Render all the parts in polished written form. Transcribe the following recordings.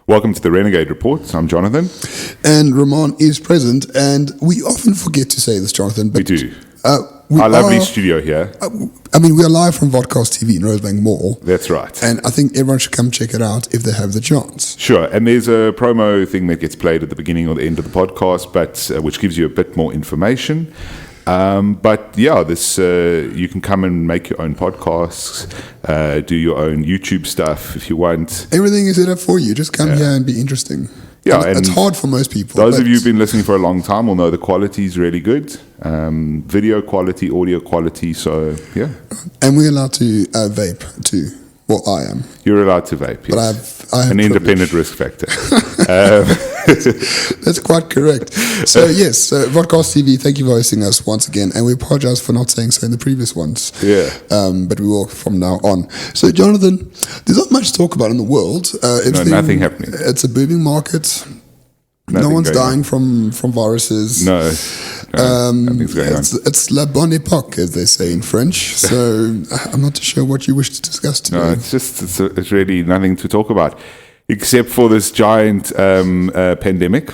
Welcome to the Renegade Report. I'm Jonathan. And Ramon is present, and we often forget to say this, Jonathan. But We do. Our lovely studio here. We are live from Vodcast TV in Rosebank Mall. That's right. And I think everyone should come check it out if they have the chance. Sure. And there's a promo thing that gets played at the beginning or the end of the podcast, but which gives you a bit more information. But yeah, this you can come and make your own podcasts, do your own YouTube stuff if you want. Everything is set up for you. Just come here and be interesting. Yeah, and it's hard for most people. Those of you who've been listening for a long time will know the quality is really good. Video quality, audio quality, so yeah. And we're allowed to vape too. Well, I am. You're allowed to vape, yes. But I have an independent risk factor. That's quite correct. So yes, Vodcast TV, thank you for hosting us once again, and we apologize for not saying so in the previous ones. Yeah. But we will from now on. So Jonathan, there's not much to talk about in the world. No, nothing happening. It's a booming market. Nothing no one's dying from viruses. No, nothing's going on. It's la bonne époque, as they say in French. So I'm not too sure what you wish to discuss today. No, it's really nothing to talk about, except for this giant pandemic.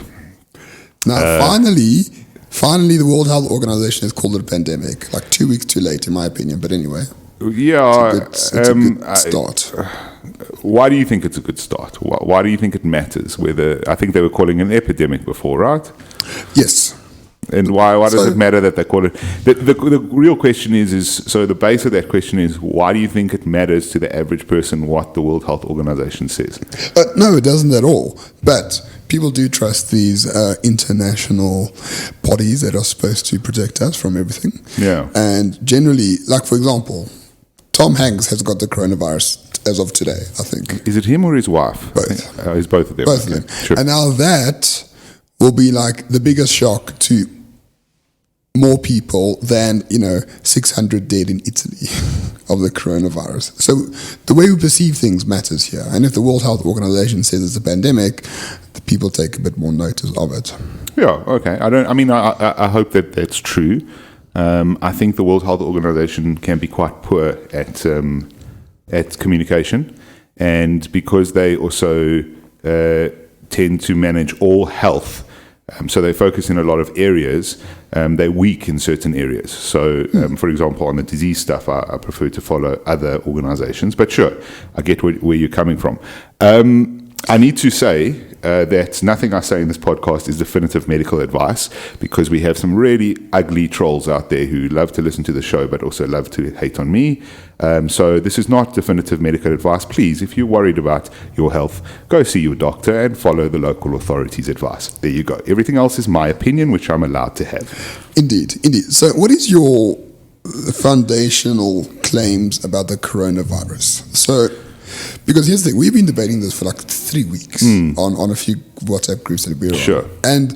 Now, finally, the World Health Organization has called it a pandemic. Like 2 weeks too late, in my opinion. But anyway, yeah, it's a good start. Why do you think it's a good start? Why do you think it matters? I think they were calling it an epidemic before, right? Yes. And why does it matter that they call it? The real question is so the base of that question is, why do you think it matters to the average person what the World Health Organization says? No, it doesn't at all. But people do trust these international bodies that are supposed to protect us from everything. Yeah. And generally, like for example, Tom Hanks has got the coronavirus as of today, I think. Is it him or his wife? Both. It's both of them. Both of them. Sure. And now that will be like the biggest shock to more people than 600 dead in Italy of the coronavirus. So the way we perceive things matters here, and if the World Health Organization says it's a pandemic, the people take a bit more notice of it. Yeah, okay. I hope that that's true. I think the World Health Organization can be quite poor at communication, and because they also tend to manage all health. So they focus in a lot of areas. They're weak in certain areas. So, for example, on the disease stuff, I prefer to follow other organizations. But sure, I get where you're coming from. I need to say that nothing I say in this podcast is definitive medical advice, because we have some really ugly trolls out there who love to listen to the show but also love to hate on me. So this is not definitive medical advice. Please, if you're worried about your health, go see your doctor and follow the local authorities' advice. There you go. Everything else is my opinion, which I'm allowed to have. Indeed. So what is your foundational claims about the coronavirus? So, because here's the thing, we've been debating this for like 3 weeks on a few WhatsApp groups that we're on. Sure. And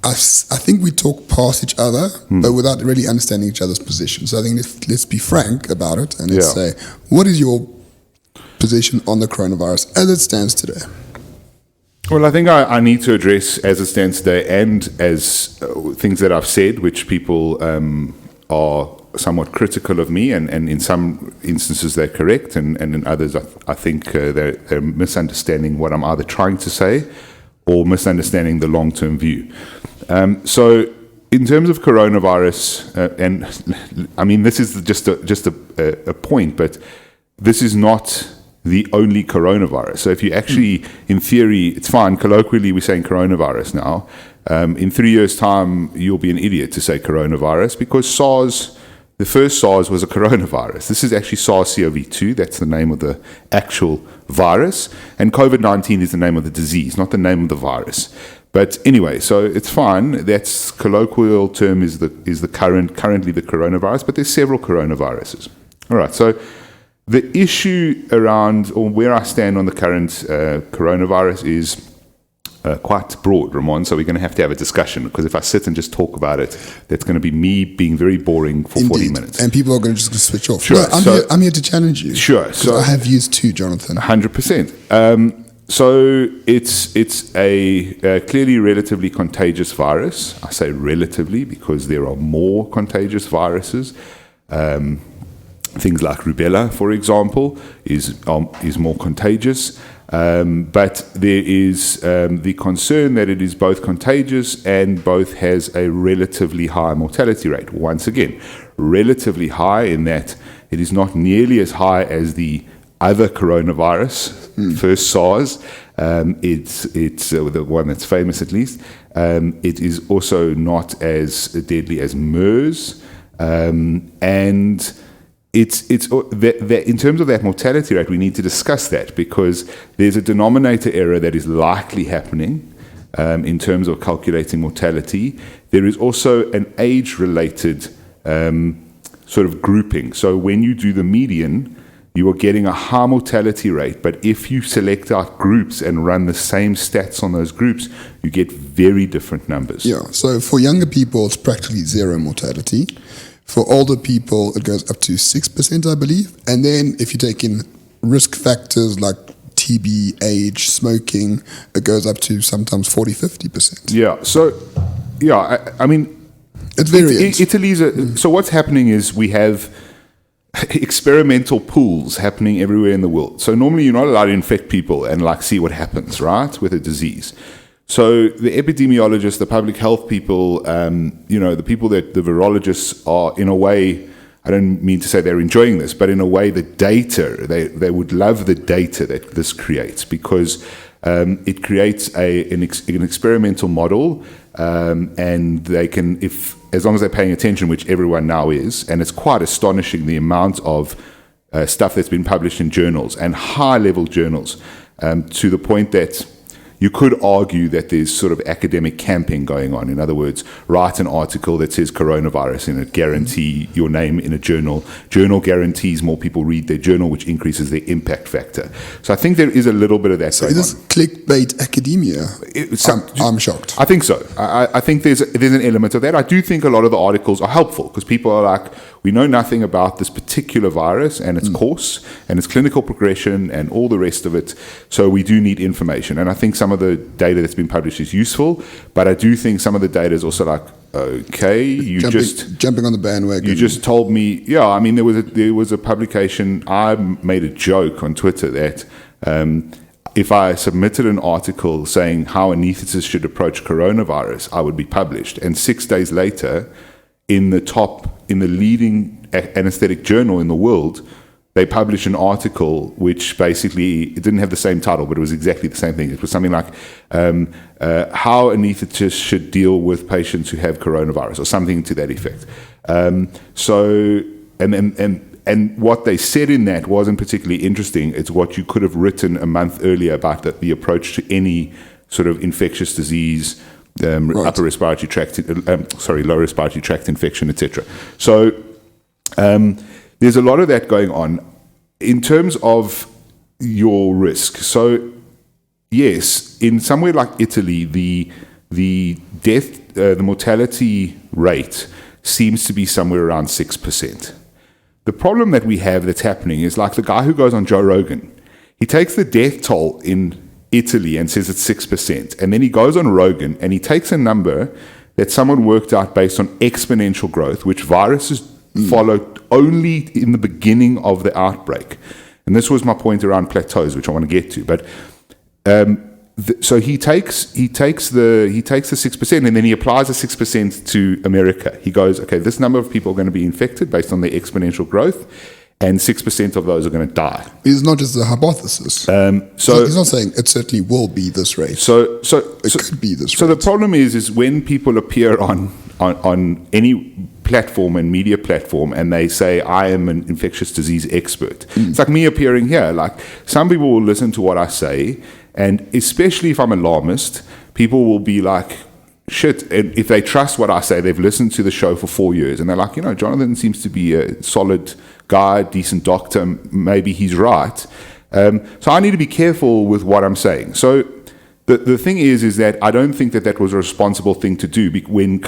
I think we talk past each other, but without really understanding each other's position. So I think let's be frank about it and let's say, what is your position on the coronavirus as it stands today? Well, I think I need to address as it stands today and as things that I've said, which people are somewhat critical of me, and in some instances they're correct, and in others I think they're misunderstanding what I'm either trying to say or misunderstanding the long-term view. So in terms of coronavirus, and I mean this is just a point, but this is not the only coronavirus. So if you actually, in theory, it's fine, colloquially we're saying coronavirus now. In 3 years' time, you'll be an idiot to say coronavirus, because the first SARS was a coronavirus. This is actually SARS-CoV-2. That's the name of the actual virus. And COVID-19 is the name of the disease, not the name of the virus. But anyway, so it's fine. That's colloquial term is currently the coronavirus, but there's several coronaviruses. All right, so the issue around, or where I stand on the current coronavirus is quite broad, Ramon, so we're going to have a discussion, because if I sit and just talk about it, that's going to be me being very boring for 40 minutes. And people are going to just switch off. Sure. No, I'm here to challenge you. Sure. So I have views too, Jonathan. 100%. So it's a clearly relatively contagious virus. I say relatively because there are more contagious viruses. Things like rubella, for example, is more contagious. But there is the concern that it is both contagious and both has a relatively high mortality rate. Once again, relatively high in that it is not nearly as high as the other coronavirus, first SARS. It's the one that's famous at least. It is also not as deadly as MERS, and it's in terms of that mortality rate, we need to discuss that because there's a denominator error that is likely happening in terms of calculating mortality. There is also an age-related sort of grouping. So when you do the median, you are getting a high mortality rate, but if you select out groups and run the same stats on those groups, you get very different numbers. Yeah, so for younger people, it's practically zero mortality. For older people, it goes up to 6%, I believe. And then if you take in risk factors like TB, age, smoking, it goes up to sometimes 40-50%. Yeah, so, I mean, it varies. Italy's so what's happening is we have experimental pools happening everywhere in the world. So normally you're not allowed to infect people and like see what happens, right, with a disease. So the epidemiologists, the public health people, the people that the virologists are, in a way, I don't mean to say they're enjoying this, but in a way the data, they would love the data that this creates because it creates an experimental model and they can, as long as they're paying attention, which everyone now is, and it's quite astonishing the amount of stuff that's been published in journals and high-level journals to the point that you could argue that there's sort of academic camping going on. In other words, write an article that says coronavirus in it, guarantee your name in a journal. Journal guarantees more people read their journal, which increases their impact factor. So I think there is a little bit of that going on. So is this clickbait academia? I'm shocked. I think so. I think there's an element of that. I do think a lot of the articles are helpful because people are like, we know nothing about this particular virus and its course and its clinical progression and all the rest of it. So we do need information. And I think some of the data that's been published is useful, but I do think some of the data is also like, okay, jumping on the bandwagon. You just told me, yeah. I mean, there was a publication. I made a joke on Twitter that if I submitted an article saying how anaesthetists should approach coronavirus, I would be published. And 6 days later, in the leading anesthetic journal in the world, they published an article which basically, it didn't have the same title, but it was exactly the same thing. It was something like how anaesthetists should deal with patients who have coronavirus, or something to that effect. And what they said in that wasn't particularly interesting. It's what you could have written a month earlier about the approach to any sort of infectious disease, right. upper respiratory tract, lower respiratory tract infection, etc. So there's a lot of that going on in terms of your risk. So yes, in somewhere like Italy, the death, the mortality rate seems to be somewhere around 6%. The problem that we have that's happening is like the guy who goes on Joe Rogan. He takes the death toll in Italy and says it's 6%. And then he goes on Rogan and he takes a number that someone worked out based on exponential growth, which viruses follow only in the beginning of the outbreak. And this was my point around plateaus, which I want to get to. But so he takes the 6% and then he applies the 6% to America. He goes, okay, this number of people are going to be infected based on their exponential growth, and 6% of those are going to die. It's not just a hypothesis. So he's not saying it certainly will be this rate. So it could be this rate. So the problem is when people appear on any platform and media platform and they say, I am an infectious disease expert. It's like me appearing here. Like, some people will listen to what I say, and especially if I'm alarmist, people will be like, shit, and if they trust what I say, they've listened to the show for 4 years, and they're like, Jonathan seems to be a solid guy, decent doctor, maybe he's right. So I need to be careful with what I'm saying. So the thing is that I don't think that was a responsible thing to do when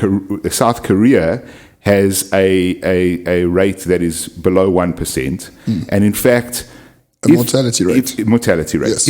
South Korea has a rate that is below 1%, and in fact, mortality rate. Yes.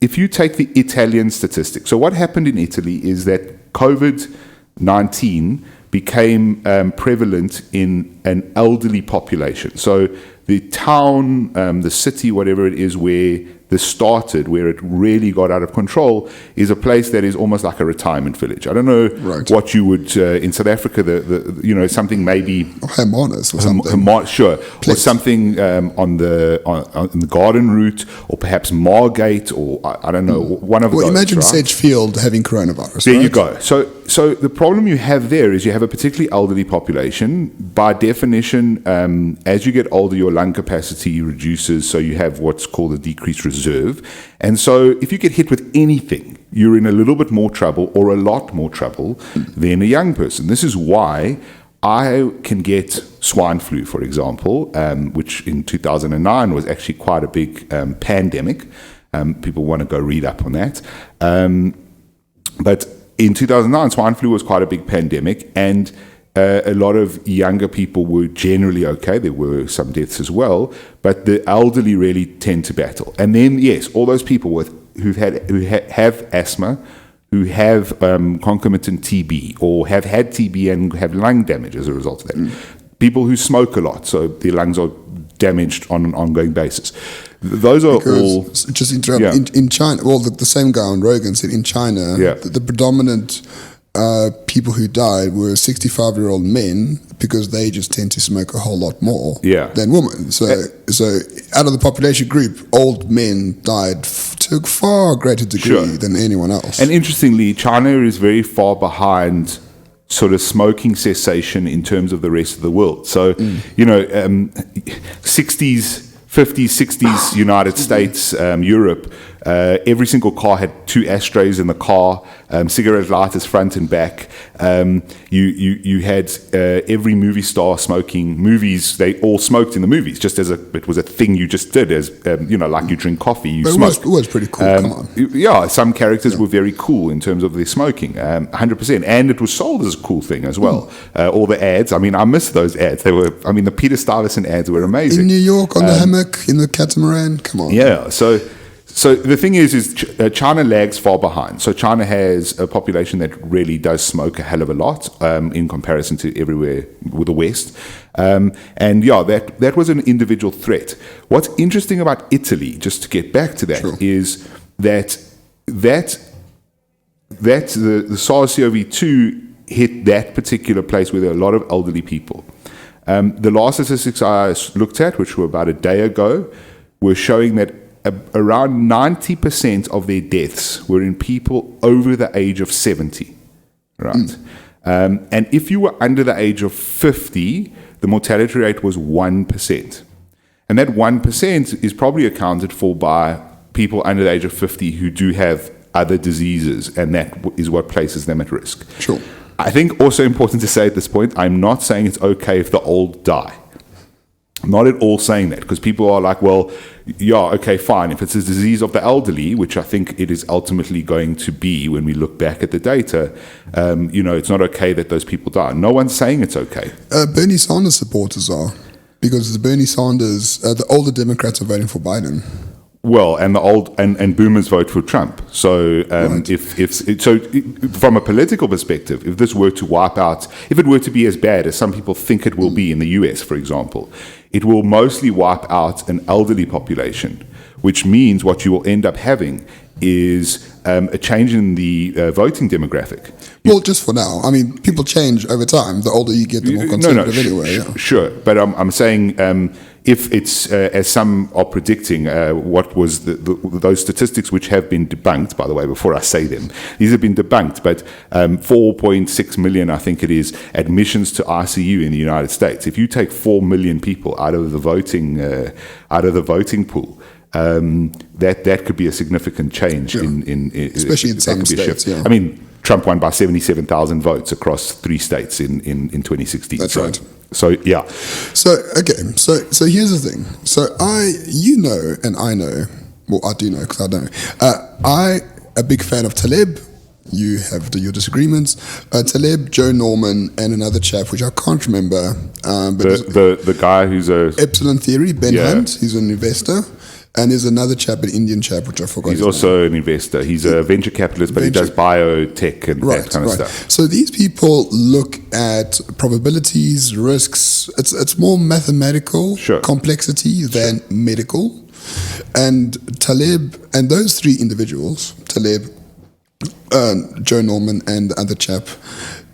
If you take the Italian statistics, so what happened in Italy is that COVID-19 became prevalent in an elderly population. So the town, the city, whatever it is, where this started, where it really got out of control, is a place that is almost like a retirement village. I don't know what you would in South Africa, the something maybe Hermanus or something. Sure, or something on the Garden Route, or perhaps Margate, or I don't know, one of those. Well, imagine right? Sedgefield having coronavirus. There you go. So the problem you have there is you have a particularly elderly population. By definition, as you get older, your lung capacity reduces, so you have what's called a decreased reserve. And so if you get hit with anything, you're in a little bit more trouble, or a lot more trouble, than a young person. This is why I can get swine flu, for example, which in 2009 was actually quite a big pandemic. People want to go read up on that. But in 2009, swine flu was quite a big pandemic, and a lot of younger people were generally okay. There were some deaths as well, but the elderly really tend to battle. And then, yes, all those people who have asthma, who have concomitant TB, or have had TB and have lung damage as a result of that. People who smoke a lot, so their lungs are damaged on an ongoing basis. Those are all... Just interrupt. Yeah. In China, well, the same guy on Rogan said in China, the predominant people who died were 65-year-old men, because they just tend to smoke a whole lot more than women. So out of the population group, old men died to a far greater degree than anyone else. And interestingly, China is very far behind sort of smoking cessation in terms of the rest of the world. So, 60s, 50s, 60s, United States, Europe, every single car had 2 ashtrays in the car, cigarette lighters front and back. You had every movie star smoking. Movies, they all smoked in the movies, just as it was a thing you just did, as like you drink coffee, you smoke. It was pretty cool. Come on. Yeah, some characters were very cool in terms of their smoking, 100%, and it was sold as a cool thing as well. All the ads, I miss those ads. They were, the Peter Stuyvesant ads were amazing. In New York on the hammock, in the catamaran, come on. Yeah, so the thing is China lags far behind. So China has a population that really does smoke a hell of a lot in comparison to everywhere with the West. That was an individual threat. What's interesting about Italy, just to get back to that, is that the SARS-CoV-2 hit that particular place where there are a lot of elderly people. The last statistics I looked at, which were about a day ago, were showing that around 90% of their deaths were in people over the age of 70, right? And if you were under the age of 50, the mortality rate was 1%. And that 1% is probably accounted for by people under the age of 50 who do have other diseases, and that is what places them at risk. Sure. I think also important to say at this point, I'm not saying it's okay if the old die. I'm not at all saying that, because people are like, well, yeah, okay, fine. If it's a disease of the elderly, which I think it is ultimately going to be when we look back at the data, it's not okay that those people die. No one's saying it's okay. Bernie Sanders supporters are, because the older Democrats are voting for Biden. Well, and the old and boomers vote for Trump. So from a political perspective, if this were to wipe out, if it were to be as bad as some people think it will be in the US, for example, it will mostly wipe out an elderly population, which means what you will end up having is a change in the voting demographic. Well, just for now. People change over time. The older you get, the more conservative anyway. Sure. But I'm saying if it's, as some are predicting, what was those statistics which have been debunked, by the way, before I say them, these have been debunked, but 4.6 million, I think it is, admissions to ICU in the United States. If you take 4 million people out of the voting pool, that could be a significant change in especially in some states. Yeah. Trump won by 77,000 votes across 3 states in 2016. That's right. So yeah. So here's the thing. So and I know. Well, I do know because I know. I a big fan of Taleb. You have your disagreements. Taleb, Joe Norman, and another chap which I can't remember. But the guy who's a Epsilon Theory, Ben Hunt. He's an investor. And there's another chap, an Indian chap, which I forgot. He's also an investor. He's a venture capitalist, but he does biotech and that kind of stuff. So these people look at probabilities, risks. It's more mathematical complexity than medical. And Taleb, and those three individuals, Taleb, Joe Norman, and the other chap,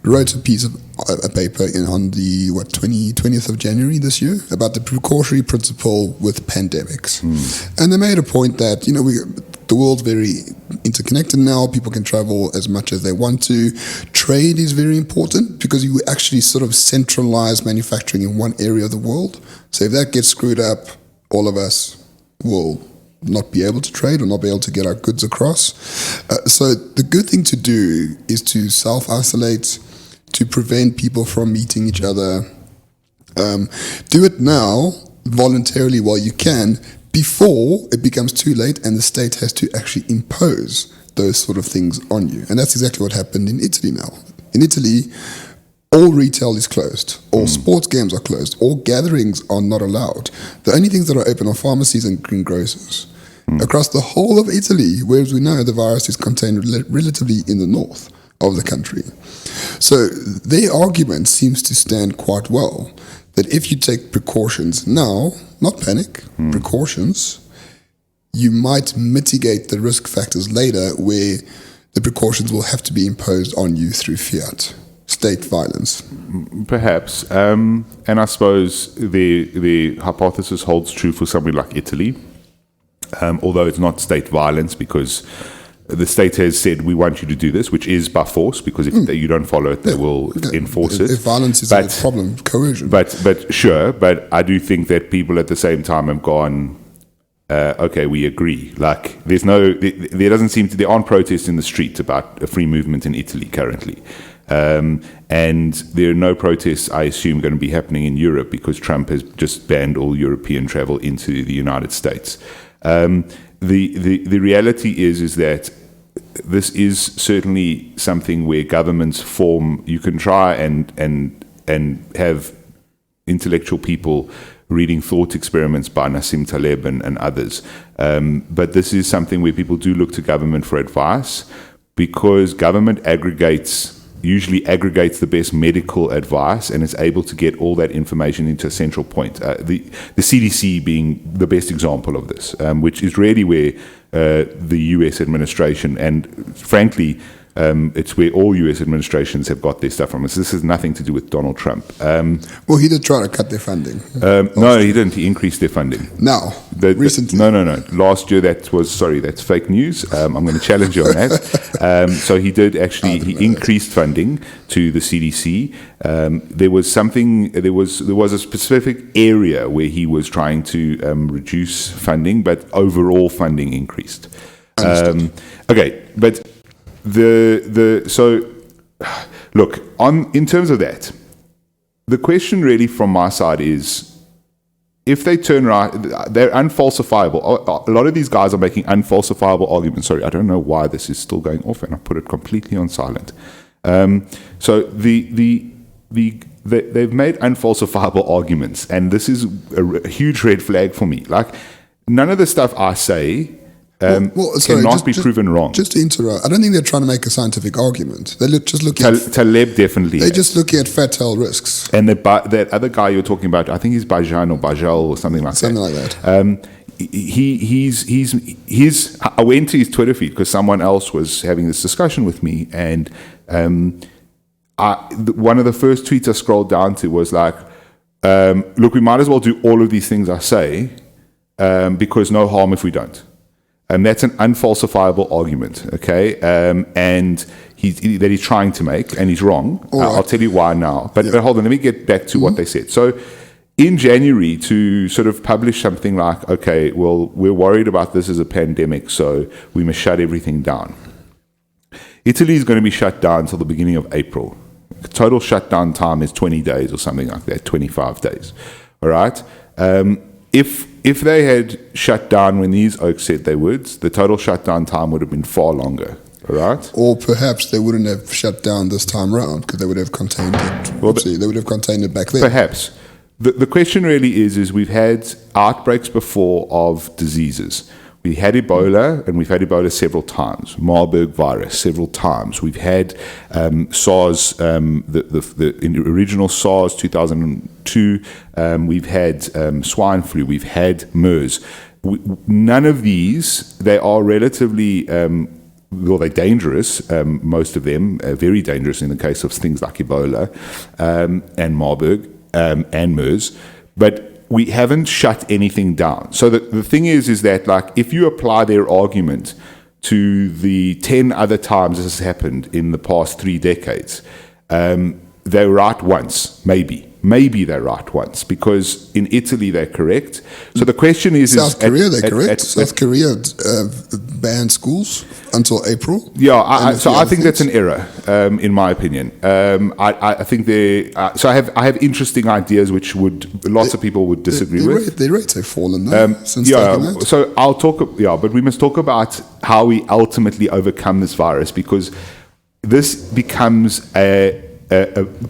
wrote a piece of a paper on the 20th of January this year about the precautionary principle with pandemics. And they made a point that the world's very interconnected now. People can travel as much as they want to. Trade is very important because you actually sort of centralize manufacturing in one area of the world. So if that gets screwed up, all of us will not be able to trade or not be able to get our goods across. So the good thing to do is to self-isolate, to prevent people from meeting each other. Do it now, voluntarily while you can, before it becomes too late and the state has to actually impose those sort of things on you. And that's exactly what happened in Italy now. In Italy, all retail is closed, all sports games are closed, all gatherings are not allowed. The only things that are open are pharmacies and greengrocers. Across the whole of Italy, whereas we know the virus is contained relatively in the north of the country. So their argument seems to stand quite well, that if you take precautions now, not panic, precautions, you might mitigate the risk factors later where the precautions will have to be imposed on you through fiat, state violence. Perhaps. And I suppose the hypothesis holds true for something like Italy, although it's not state violence because the state has said, we want you to do this, which is by force, because if you don't follow it, they will enforce it. If violence is a problem, coercion. But sure, but I do think that people at the same time have gone, okay, we agree. Like, there doesn't seem to, there aren't protests in the street about a free movement in Italy currently. And there are no protests, I assume, going to be happening in Europe because Trump has just banned all European travel into the United States. The reality is that this is certainly something where governments form. You can try and have intellectual people reading thought experiments by Nassim Taleb and others, but this is something where people do look to government for advice because government usually aggregates the best medical advice and is able to get all that information into a central point. The CDC being the best example of this, which is really where the US administration, and frankly, it's where all US administrations have got their stuff from. So this has nothing to do with Donald Trump. Well, he did try to cut their funding. No, he didn't. He increased their funding. Now, recently. No. Last year, that's fake news. I'm going to challenge you on that. So he did actually, he increased funding to the CDC. There was a specific area where he was trying to reduce funding, but overall funding increased. Okay, but so look, in terms of that, the question really from my side is, if they turn around, they're unfalsifiable. A lot of these guys are making unfalsifiable arguments. Sorry, I don't know why this is still going off, and I put it completely on silent. So they've made unfalsifiable arguments, and this is a huge red flag for me. Like, none of the stuff I say cannot be proven wrong. Just to interrupt, I don't think they're trying to make a scientific argument. They're just looking at Taleb definitely. They're just looking at fatal risks. And that other guy you're talking about, I think he's Bajal or something like that. I went to his Twitter feed because someone else was having this discussion with me, and one of the first tweets I scrolled down to was like, look, we might as well do all of these things I say because no harm if we don't. And that's an unfalsifiable argument, okay? And he's trying to make, and he's wrong. Right. I'll tell you why now. But hold on, let me get back to what they said. So in January, to sort of publish something like, okay, well, we're worried about this as a pandemic, so we must shut everything down. Italy is going to be shut down until the beginning of April. The total shutdown time is 20 days or something like that, 25 days. All right? If they had shut down when these oaks said they would, the total shutdown time would have been far longer, all right? Or perhaps they wouldn't have shut down this time around because they would have contained it. They would have contained it back then. Perhaps. The question really is we've had outbreaks before of diseases. We had Ebola, and we've had Ebola several times. Marburg virus several times. We've had SARS, the original SARS 2002. We've had swine flu. We've had MERS. none of these, they are relatively, well, they're dangerous, most of them, very dangerous in the case of things like Ebola and Marburg and MERS, but we haven't shut anything down. So the thing is that, like, if you apply their argument to the 10 other times this has happened in the past 3 decades, they're right once, maybe. Maybe they're right once, because in Italy they're correct. So the question is... South Korea, they're correct. South Korea banned schools until April. Yeah, I think that's an error, in my opinion. I think so I have interesting ideas which lots of people would disagree with. Their rates have fallen though, since taking out. So but we must talk about how we ultimately overcome this virus, because this becomes a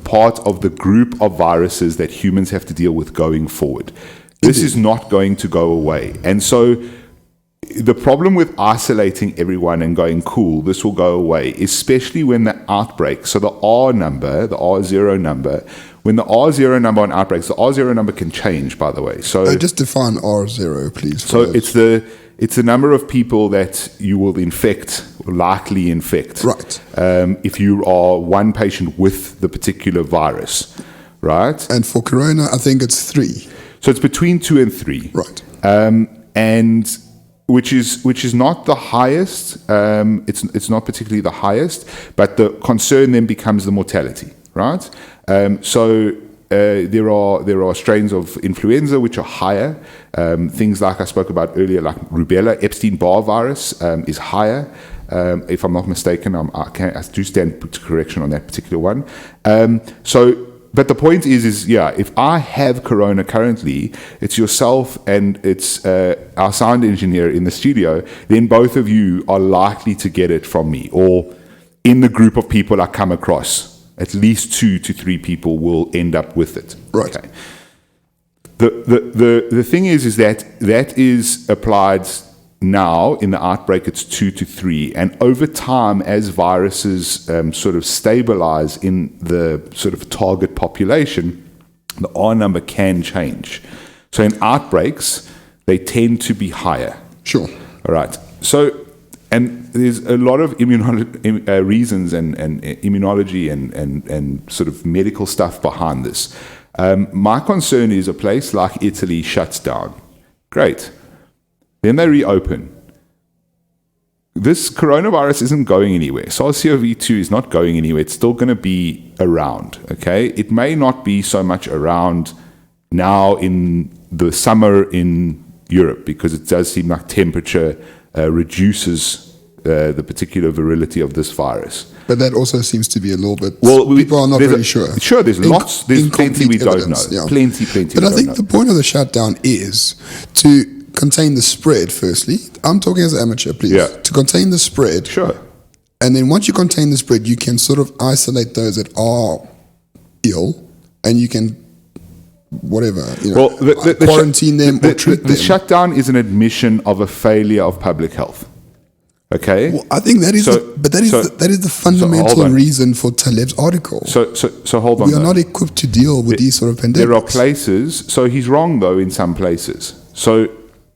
part of the group of viruses that humans have to deal with going forward. This is not going to go away. And so the problem with isolating everyone and going, cool, this will go away, especially when the outbreak, so the R number, the R0 number, when the R0 number on outbreaks, the R0 number can change, by the way. So just define R0, please. So it's the number of people that you will infect, or likely infect. Right. If you are one patient with the particular virus, right? And for corona, I think it's 3. So it's between 2 and 3. Right. And which is not the highest. It's not particularly the highest, but the concern then becomes the mortality, right? So there are strains of influenza which are higher. Things like I spoke about earlier, like rubella, Epstein-Barr virus is higher. If I'm not mistaken, I do stand to correction on that particular one. But the point is, if I have corona currently, it's yourself and it's our sound engineer in the studio, then both of you are likely to get it from me, or in the group of people I come across. At least 2 to 3 people will end up with it. Right. Okay. The thing is that is applied now in the outbreak. It's 2 to 3, and over time, as viruses sort of stabilize in the sort of target population, the R number can change. So in outbreaks, they tend to be higher. Sure. All right. So. And there's a lot of reasons and immunology and sort of medical stuff behind this. My concern is a place like Italy shuts down. Great. Then they reopen. This coronavirus isn't going anywhere. SARS-CoV-2 is not going anywhere. It's still going to be around. Okay. It may not be so much around now in the summer in Europe, because it does seem like temperature reduces the particular virility of this virus. But that also seems to be a little bit... Well, people are not really sure. Sure, there's plenty we don't know. Yeah. Plenty But I think the point of the shutdown is to contain the spread, firstly. I'm talking as an amateur, please. Yeah. To contain the spread. Sure. And then once you contain the spread, you can sort of isolate those that are ill, and you can... whatever, quarantine them or treat them. The shutdown is an admission of a failure of public health. Okay. Well, I think that is, that is the fundamental reason for Taleb's article. So hold on. We are not equipped to deal with these sort of pandemics. There are places. So he's wrong though in some places. So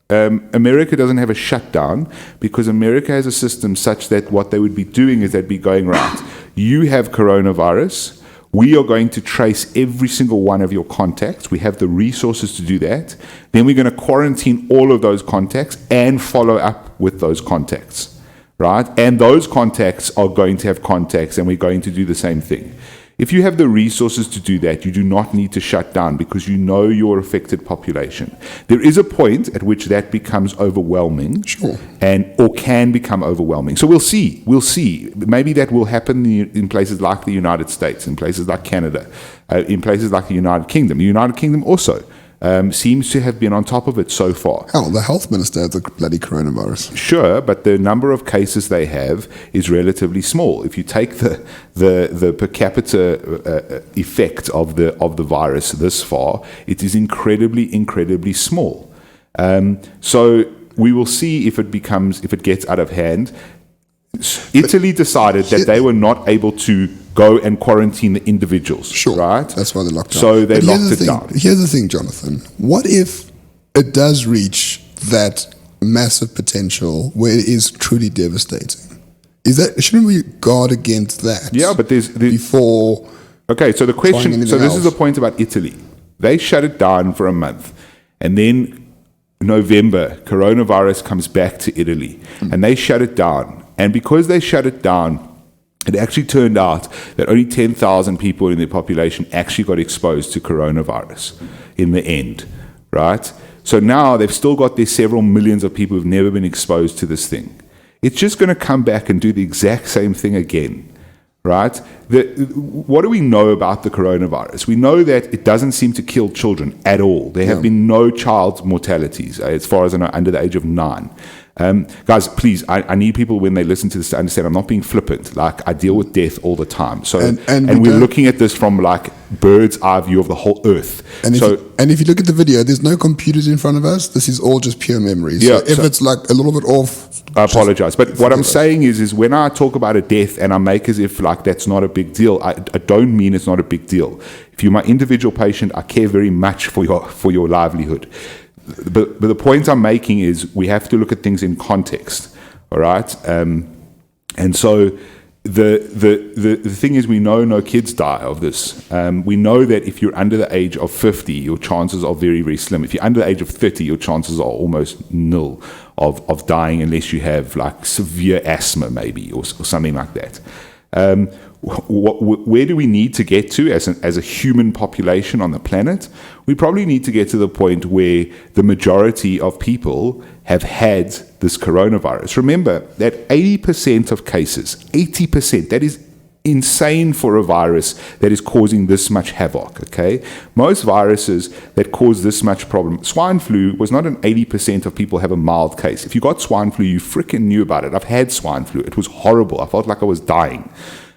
America doesn't have a shutdown because America has a system such that what they would be doing is they'd be going, right, you have coronavirus. We are going to trace every single one of your contacts. We have the resources to do that. Then we're going to quarantine all of those contacts and follow up with those contacts, right? And those contacts are going to have contacts, and we're going to do the same thing. If you have the resources to do that, you do not need to shut down because you know your affected population. There is a point at which that becomes overwhelming, sure, or can become overwhelming. So we'll see. Maybe that will happen in places like the United States, in places like Canada, in places like the United Kingdom. The United Kingdom also seems to have been on top of it so far. Hell, the health minister has the bloody coronavirus. Sure, but the number of cases they have is relatively small. If you take the per capita effect of the virus this far, it is incredibly small. So we will see if it gets out of hand. Italy decided that they were not able to go and quarantine the individuals. Sure, right? That's why they locked down. So they locked it down. Here's the thing, Jonathan. What if it does reach that massive potential where it is truly devastating? Shouldn't we guard against that? Yeah, but there's before. Okay, so the question. So this else. is the point about Italy. They shut it down for a month, and then November, coronavirus comes back to Italy, and they shut it down. And because they shut it down, it actually turned out that only 10,000 people in their population actually got exposed to coronavirus in the end, right? So now they've still got their several millions of people who've never been exposed to this thing. It's just going to come back and do the exact same thing again, right? What do we know about the coronavirus? We know that it doesn't seem to kill children at all. There have been no child mortalities, as far as I know, under the age of 9. Guys, please, I need people when they listen to this to understand I'm not being flippant. Like, I deal with death all the time. So, and we're looking at this from like bird's eye view of the whole earth. And if you look at the video, there's no computers in front of us. This is all just pure memory. So if it's like a little bit off, I apologize. But what I'm saying is when I talk about a death and I make as if like that's not a big deal, I don't mean it's not a big deal. If you're my individual patient, I care very much for your livelihood. But the point I'm making is we have to look at things in context, all right? And so the thing is, we know no kids die of this. We know that if you're under the age of 50, your chances are very, very slim. If you're under the age of 30, your chances are almost nil of dying unless you have like severe asthma maybe or something like that. Where do we need to get to as a human population on the planet? We probably need to get to the point where the majority of people have had this coronavirus. Remember that 80% of cases, 80%, that is insane for a virus that is causing this much havoc, okay? Most viruses that cause this much problem, swine flu was not an 80% of people have a mild case. If you got swine flu, you freaking knew about it. I've had swine flu. It was horrible. I felt like I was dying.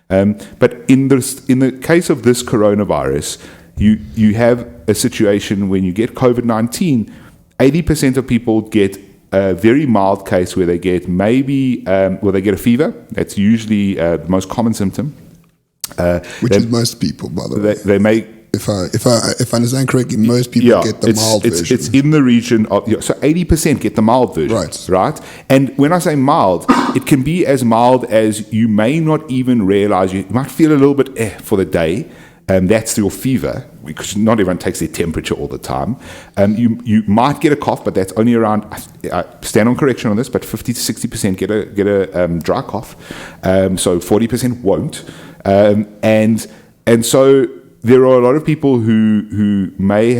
But in the case of this coronavirus, you have a situation when you get COVID-19, 80% of people get a very mild case where they get they get a fever. That's usually the most common symptom. Which is most people, by the way. They may. If I understand correctly, most people get the mild version. It's in the region of, so 80% get the mild version, right? And when I say mild, it can be as mild as you may not even realize. You might feel a little bit for the day, and that's your fever, because not everyone takes their temperature all the time. You might get a cough, but that's only around, I stand on correction on this, but 50 to 60% get a dry cough. So 40% won't. And so there are a lot of people who may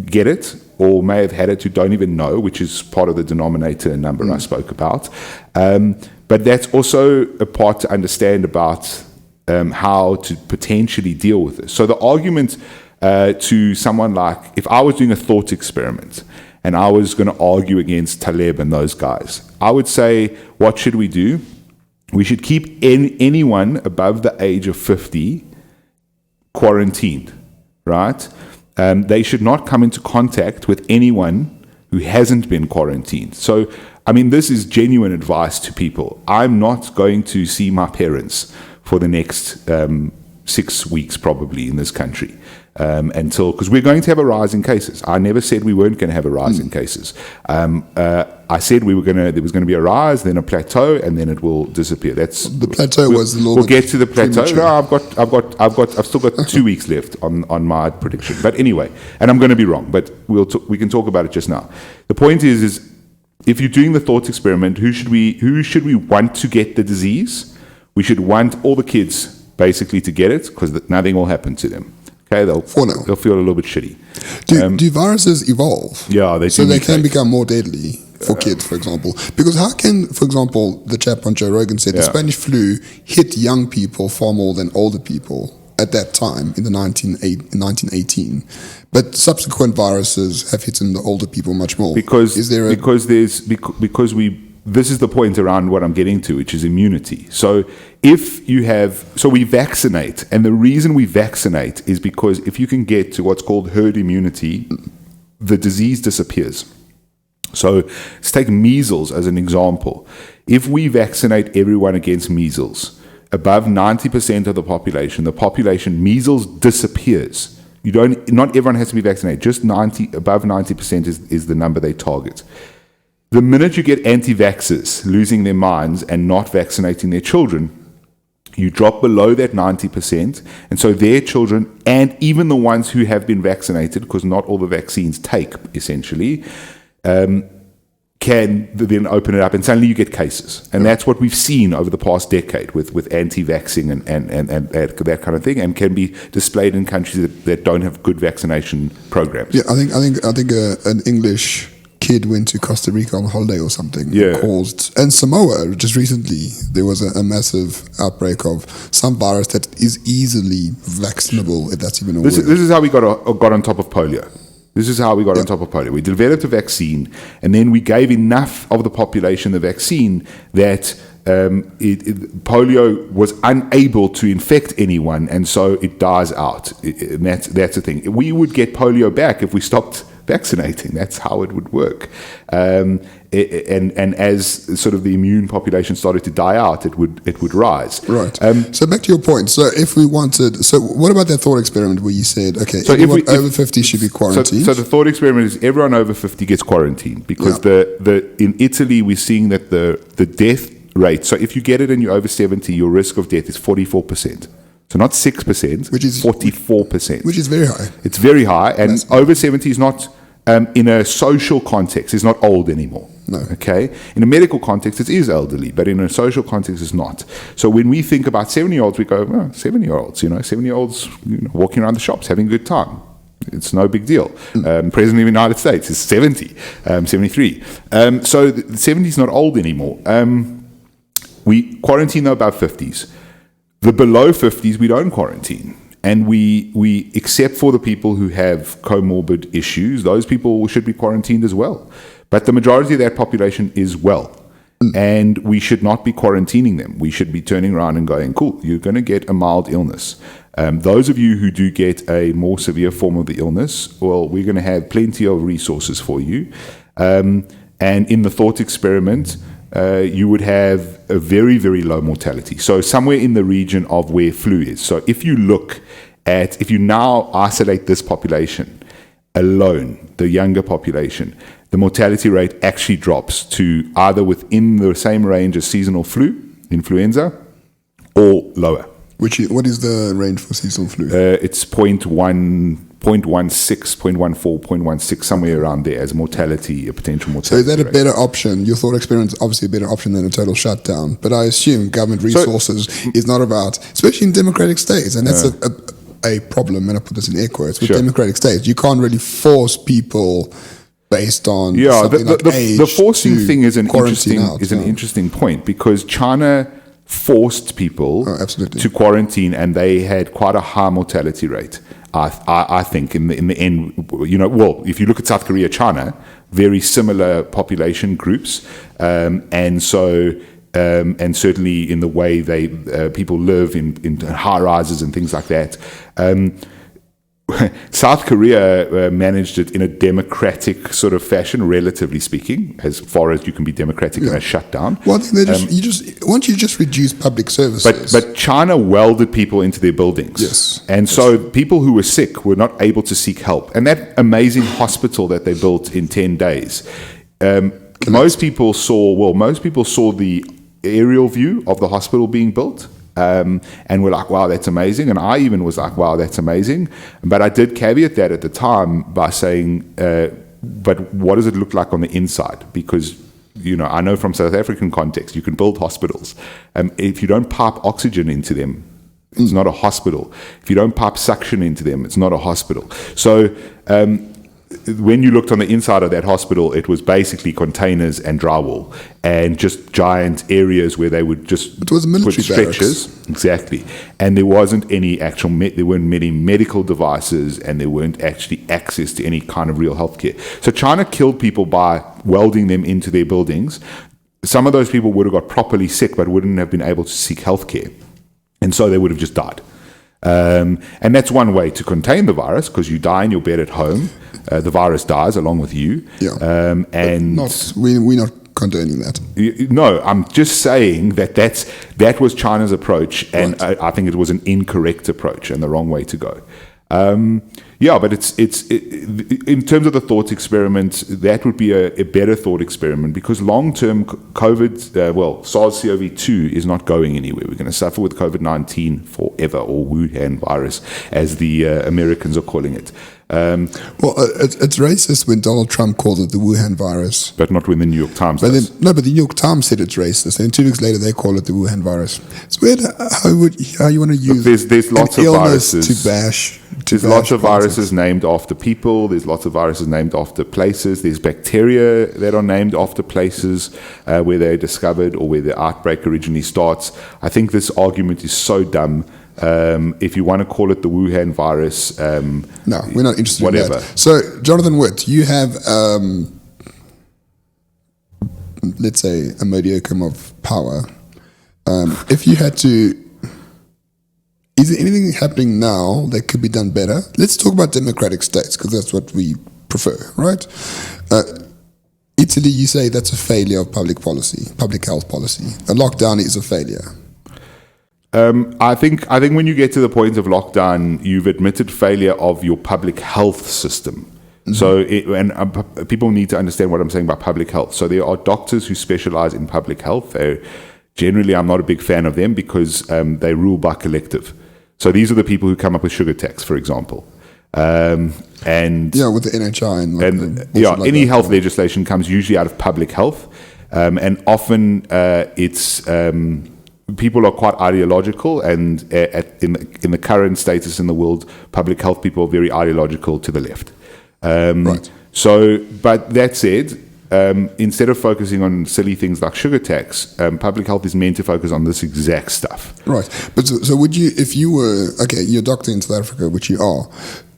get it or may have had it who don't even know, which is part of the denominator number I spoke about. But that's also a part to understand about how to potentially deal with this. So the argument to someone like, if I was doing a thought experiment and I was going to argue against Taleb and those guys, I would say, what should we do? We should keep anyone above the age of 50 quarantined, right? They should not come into contact with anyone who hasn't been quarantined. So, I mean, this is genuine advice to people. I'm not going to see my parents for the next 6 weeks probably in this country because we're going to have a rise in cases. I never said we weren't going to have a rise in cases. I said there was going to be a rise, then a plateau, and then it will disappear. That's the plateau was a little. We'll get to the plateau. No, I've still got 2 weeks left on my prediction. But anyway, and I'm going to be wrong, but we can talk about it just now. The point is if you're doing the thought experiment, who should we want to get the disease? We should want all the kids basically to get it because nothing will happen to them. Okay, they'll feel a little bit shitty. Do viruses evolve? Yeah, they do. So they can become more deadly for kids, for example. Because how can, for example, the chap on Joe Rogan said the Spanish flu hit young people far more than older people at that time in 1918. But subsequent viruses have hit the older people much more. This is the point around what I'm getting to, which is immunity. So we vaccinate, and the reason we vaccinate is because if you can get to what's called herd immunity, the disease disappears. So let's take measles as an example. If we vaccinate everyone against measles, above 90% of the population, measles disappears. Not everyone has to be vaccinated, just above 90% is the number they target. The minute you get anti-vaxxers losing their minds and not vaccinating their children, you drop below that 90%, and so their children, and even the ones who have been vaccinated, because not all the vaccines take, essentially, can then open it up, and suddenly you get cases. And that's what we've seen over the past decade with anti-vaxxing and that kind of thing, and can be displayed in countries that don't have good vaccination programs. Yeah, I think an English kid went to Costa Rica on holiday or something. Yeah. And Samoa, just recently, there was a massive outbreak of some virus that is easily vaccinable, if that's even a word. This is how we got on top of polio. This is how we got on top of polio. We developed a vaccine, and then we gave enough of the population the vaccine that polio was unable to infect anyone, and so it dies out. And that's the thing. We would get polio back if we stopped vaccinating. That's how it would work. And as sort of the immune population started to die out, it would rise. Right. So back to your point. So if we wanted, so what about that thought experiment where you said, okay, so everyone over 50 should be quarantined? So the thought experiment is everyone over 50 gets quarantined, because in Italy we're seeing that the death rate. So if you get it and you're over 70, your risk of death is 44%. So not 6%, which is 44%. Which is very high. It's very high, and over 70 is not, in a social context, is not old anymore. No. Okay? In a medical context, it is elderly, but in a social context, it's not. So when we think about 70-year-olds, we go, 70-year-olds, 70-year-olds walking around the shops, having a good time. It's no big deal. President of the United States is 70, 73. So 70 is not old anymore. We quarantine the above 50s. The below 50s, we don't quarantine. And we except for the people who have comorbid issues, those people should be quarantined as well. But the majority of that population is well. And we should not be quarantining them. We should be turning around and going, cool, you're going to get a mild illness. Those of you who do get a more severe form of the illness, well, we're going to have plenty of resources for you. And in the thought experiment, you would have a very, very low mortality. So somewhere in the region of where flu is. So if you now isolate this population alone, the younger population, the mortality rate actually drops to either within the same range as seasonal flu, influenza, or lower. What is the range for seasonal flu? It's 0.16, 0.14, 0.16, somewhere around there as mortality, a potential mortality. So is that a rate. better option? Your thought experiment is obviously a better option than a total shutdown. But I assume government resources is not about, especially in democratic states, and that's a problem, and I put this in air quotes, with democratic states. You can't really force people based on something like age. The forcing thing is an an interesting point, because China forced people to quarantine, and they had quite a high mortality rate. I think in the end, well, if you look at South Korea, China, very similar population groups, and certainly in the way people live in high rises and things like that. South Korea managed it in a democratic sort of fashion, relatively speaking, as far as you can be democratic in a shutdown. Well, I think once you just reduce public services. But China welded people into their buildings. Yes. And so people who were sick were not able to seek help. And that amazing hospital that they built in 10 days, most people saw the aerial view of the hospital being built. And we're like, wow, that's amazing. And I even was like, wow, that's amazing. But I did caveat that at the time by saying, but what does it look like on the inside? Because, I know from South African context, you can build hospitals. If you don't pipe oxygen into them, it's not a hospital. If you don't pipe suction into them, it's not a hospital. So when you looked on the inside of that hospital, it was basically containers and drywall and just giant areas where they would just put stretchers. Barracks. Exactly. And there wasn't any actual, there weren't many medical devices, and there weren't actually access to any kind of real healthcare. So China killed people by welding them into their buildings. Some of those people would have got properly sick, but wouldn't have been able to seek healthcare. And so they would have just died. And that's one way to contain the virus, because you die in your bed at home. The virus dies along with you. Yeah. And we're not condoning that. No, I'm just saying that was China's approach, and I think it was an incorrect approach and the wrong way to go. Yeah, but it's in terms of the thought experiment, that would be a better thought experiment, because long-term COVID, SARS-CoV-2 is not going anywhere. We're going to suffer with COVID-19 forever, or Wuhan virus, as the Americans are calling it. It's racist when Donald Trump called it the Wuhan virus. But not when the New York Times But does. but the New York Times said it's racist, and 2 weeks later they call it the Wuhan virus. It's weird how you want to use There's lots an of illness viruses. to bash. There's lots of viruses named after people. There's lots of viruses named after places. There's bacteria that are named after places where they're discovered or where the outbreak originally starts. I think this argument is so dumb. If you want to call it the Wuhan virus, no, we're not interested whatever. in that. So, Jonathan Witt, you have, let's say, a modicum of power. If you had to, is there anything happening now that could be done better? Let's talk about democratic states, because that's what we prefer, right? Italy, you say that's a failure of public policy, public health policy. A lockdown is a failure. I think when you get to the point of lockdown, you've admitted failure of your public health system. Mm-hmm. So, people need to understand what I'm saying about public health. So there are doctors who specialize in public health. Generally, I'm not a big fan of them because they rule by collective. So these are the people who come up with sugar tax, for example. And with the NHI and any health legislation comes usually out of public health, and often it's people are quite ideological, and in the current status in the world, public health people are very ideological to the left. Right. So, but that said, instead of focusing on silly things like sugar tax, public health is meant to focus on this exact stuff. Right. But so would you, if you were, you're a doctor in South Africa, which you are,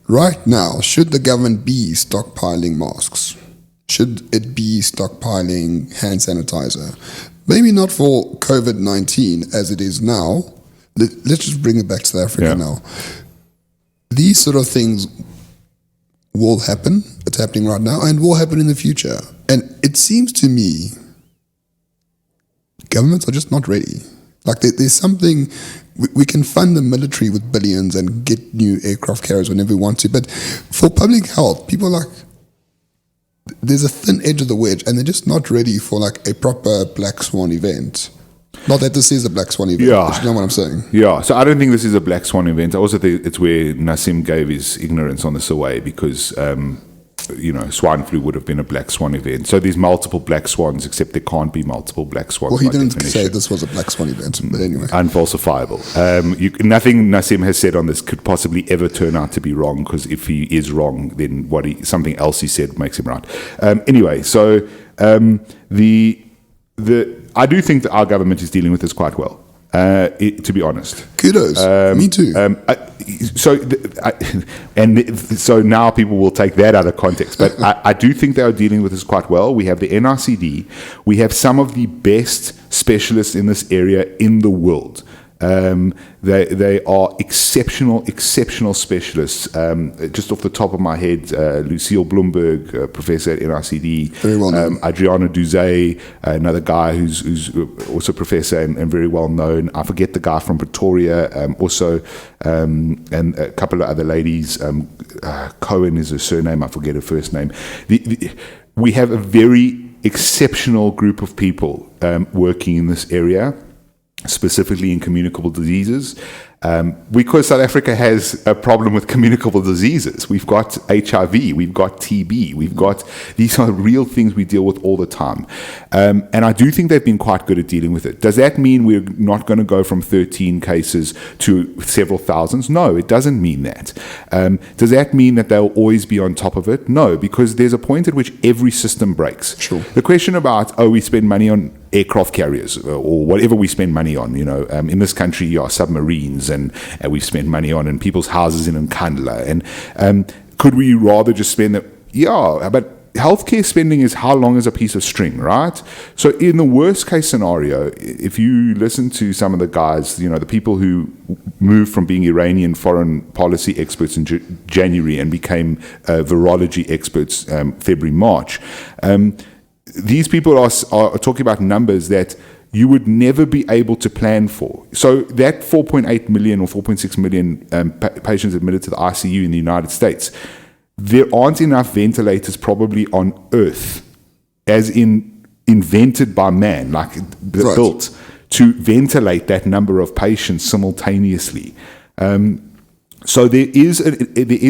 right now, should the government be stockpiling masks? Should it be stockpiling hand sanitizer? Maybe not for COVID-19 as it is now. Let's just bring it back to South Africa now. These sort of things will happen. It's happening right now and will happen in the future. And it seems to me governments are just not ready. Like there's something, we can fund the military with billions and get new aircraft carriers whenever we want to. But for public health, people are like, there's a thin edge of the wedge, and they're just not ready for like a proper black swan event. Not that this is a black swan event, but you know what I'm saying. Yeah, so I don't think this is a black swan event. I also think it's where Nassim gave his ignorance on this away, because swine flu would have been a black swan event. So there's multiple black swans, except there can't be multiple black swans. Well, he didn't say this was a black swan event, but anyway. Unfalsifiable. Nothing Nassim has said on this could possibly ever turn out to be wrong, because if he is wrong, then something else he said makes him right. Anyway, so I do think that our government is dealing with this quite well, to be honest. Kudos. Me too. So now people will take that out of context. But I do think they are dealing with this quite well. We have the NRCD. We have some of the best specialists in this area in the world. They are exceptional specialists. Just off the top of my head, Lucille Bloomberg, professor at NRCD, very well known. Adriana Duzay, another guy who's also professor and very well known. I forget the guy from Pretoria, also, and a couple of other ladies. Cohen is her surname. I forget her first name. We have a very exceptional group of people working in this area, specifically in communicable diseases, because South Africa has a problem with communicable diseases. We've got HIV, we've got TB, these are real things we deal with all the time. And I do think they've been quite good at dealing with it. Does that mean we're not going to go from 13 cases to several thousands? No, it doesn't mean that. Does that mean that they'll always be on top of it? No, because there's a point at which every system breaks. Sure. The question about, we spend money on aircraft carriers or whatever we spend money on, in this country are submarines and we spend money on, and people's houses in Nkandla, and could we rather just spend it? Yeah, but healthcare spending is how long is a piece of string, right? So in the worst case scenario, if you listen to some of the guys, the people who moved from being Iranian foreign policy experts in January and became virology experts February, March, these people are talking about numbers that you would never be able to plan for. So that 4.8 million or 4.6 million patients admitted to the ICU in the United States, there aren't enough ventilators probably on Earth, as in invented by man, like built, to ventilate that number of patients simultaneously. So there is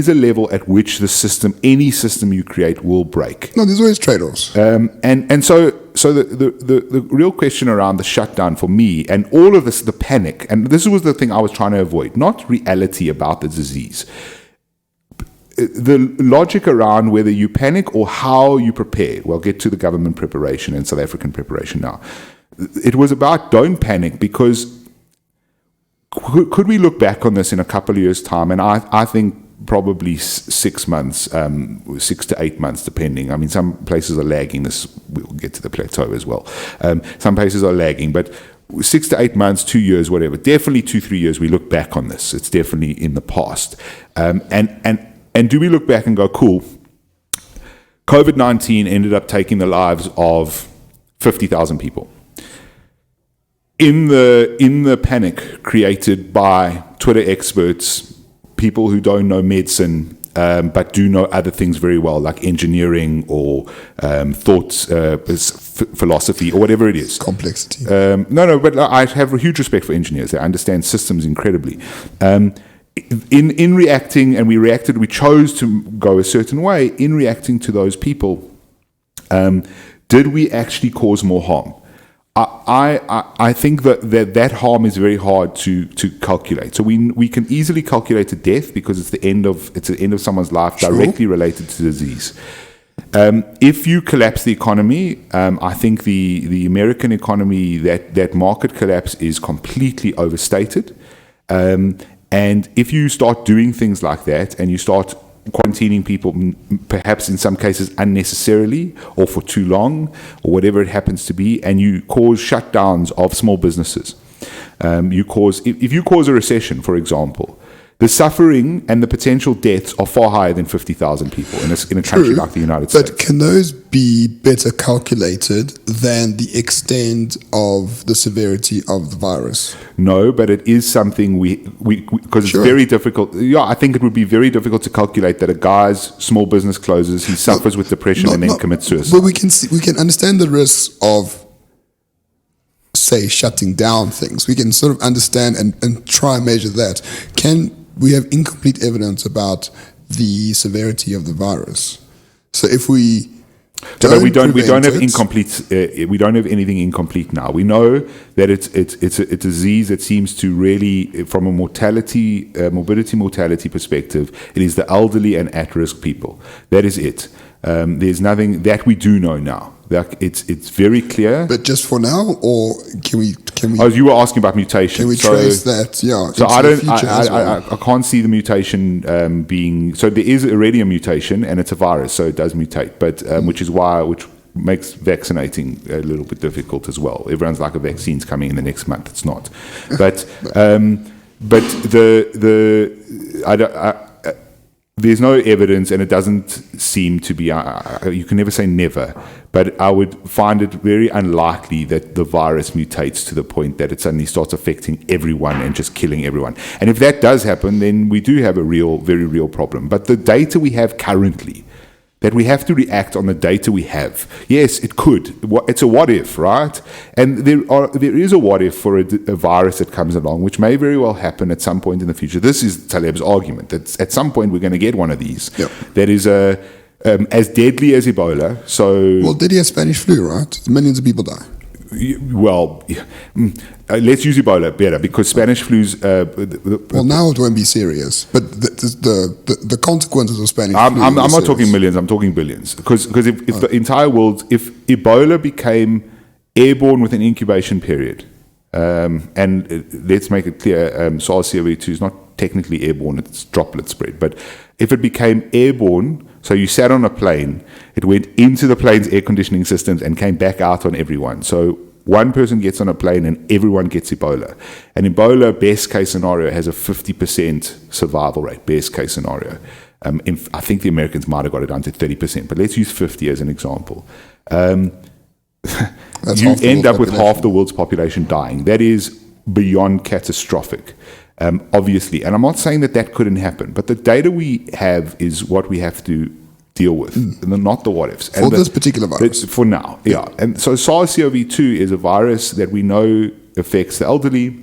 a level at which the system, any system you create, will break. No, there's always trade-offs. And so the real question around the shutdown for me and all of this, the panic, and this was the thing I was trying to avoid, not reality about the disease. The logic around whether you panic or how you prepare. We'll get to the government preparation and South African preparation now. It was about don't panic, because could we look back on this in a couple of years' time? And I think probably 6 months, 6 to 8 months, depending. I mean, some places are lagging. We'll get to the plateau as well. Some places are lagging, but 6 to 8 months, 2 years, whatever. Definitely 2-3 years. We look back on this. It's definitely in the past. And do we look back and go, cool, COVID-19 ended up taking the lives of 50,000 people. In the panic created by Twitter experts, people who don't know medicine but do know other things very well, like engineering or thoughts, philosophy, or whatever it is. Complexity. No, but I have a huge respect for engineers. They understand systems incredibly. In reacting, and we chose to go a certain way. In reacting to those people, did we actually cause more harm? I think that harm is very hard to calculate. So we can easily calculate a death because it's the end of someone's life directly related to disease. If you collapse the economy, I think the American economy, that market collapse is completely overstated. And if you start doing things like that and you start quarantining people, perhaps in some cases unnecessarily or for too long or whatever it happens to be, and you cause shutdowns of small businesses, if you cause a recession, for example, the suffering and the potential deaths are far higher than 50,000 people in a country like the United States. But can those be better calculated than the extent of the severity of the virus? No, but it is something because it's very difficult. Yeah, I think it would be very difficult to calculate that a guy's small business closes, he suffers with depression and then commits suicide. But we can understand the risks of, say, shutting down things. We can sort of understand and try and measure that. We have incomplete evidence about the severity of the virus. So if we we don't have anything incomplete now. We know that it's a disease that seems to really, from a morbidity mortality perspective, it is the elderly and at-risk people. That is it. There's nothing that we do know now. It's very clear. But just for now, or can we? Oh, you were asking about mutation. Can we trace that? Yeah. So I can't see the mutation being. So there is already a mutation, and it's a virus, so it does mutate. But which makes vaccinating a little bit difficult as well. Everyone's like, a vaccine's coming in the next month. It's not. But there's no evidence, and it doesn't seem to be. You can never say never, but I would find it very unlikely that the virus mutates to the point that it suddenly starts affecting everyone and just killing everyone. And if that does happen, then we do have a very real problem. But the data we have currently, that we have to react on the data we have. Yes, it could. It's a what if, right? And there is a what if for a virus that comes along, which may very well happen at some point in the future. This is Taleb's argument, that at some point we're going to get one of these that is as deadly as Ebola. So, did he have Spanish flu, right? Millions of people die. Well, let's use Ebola better, because Spanish flu's. Now it won't be serious, but the consequences of Spanish flu. I'm not talking millions. I'm talking billions. Because if the entire world, if Ebola became airborne with an incubation period, and let's make it clear, SARS-CoV-2 is not technically airborne; it's droplet spread. But if it became airborne, so you sat on a plane, it went into the plane's air conditioning systems and came back out on everyone. So one person gets on a plane and everyone gets Ebola. And Ebola, best case scenario, has a 50% survival rate, best case scenario. I think the Americans might have got it down to 30%, but let's use 50 as an example. That's you half the end world's up with population. half the world's population dying. That is beyond catastrophic, obviously. And I'm not saying that couldn't happen, but the data we have is what we have to deal with, not the what ifs. For this particular virus. For now, yeah. And so SARS-CoV-2 is a virus that we know affects the elderly,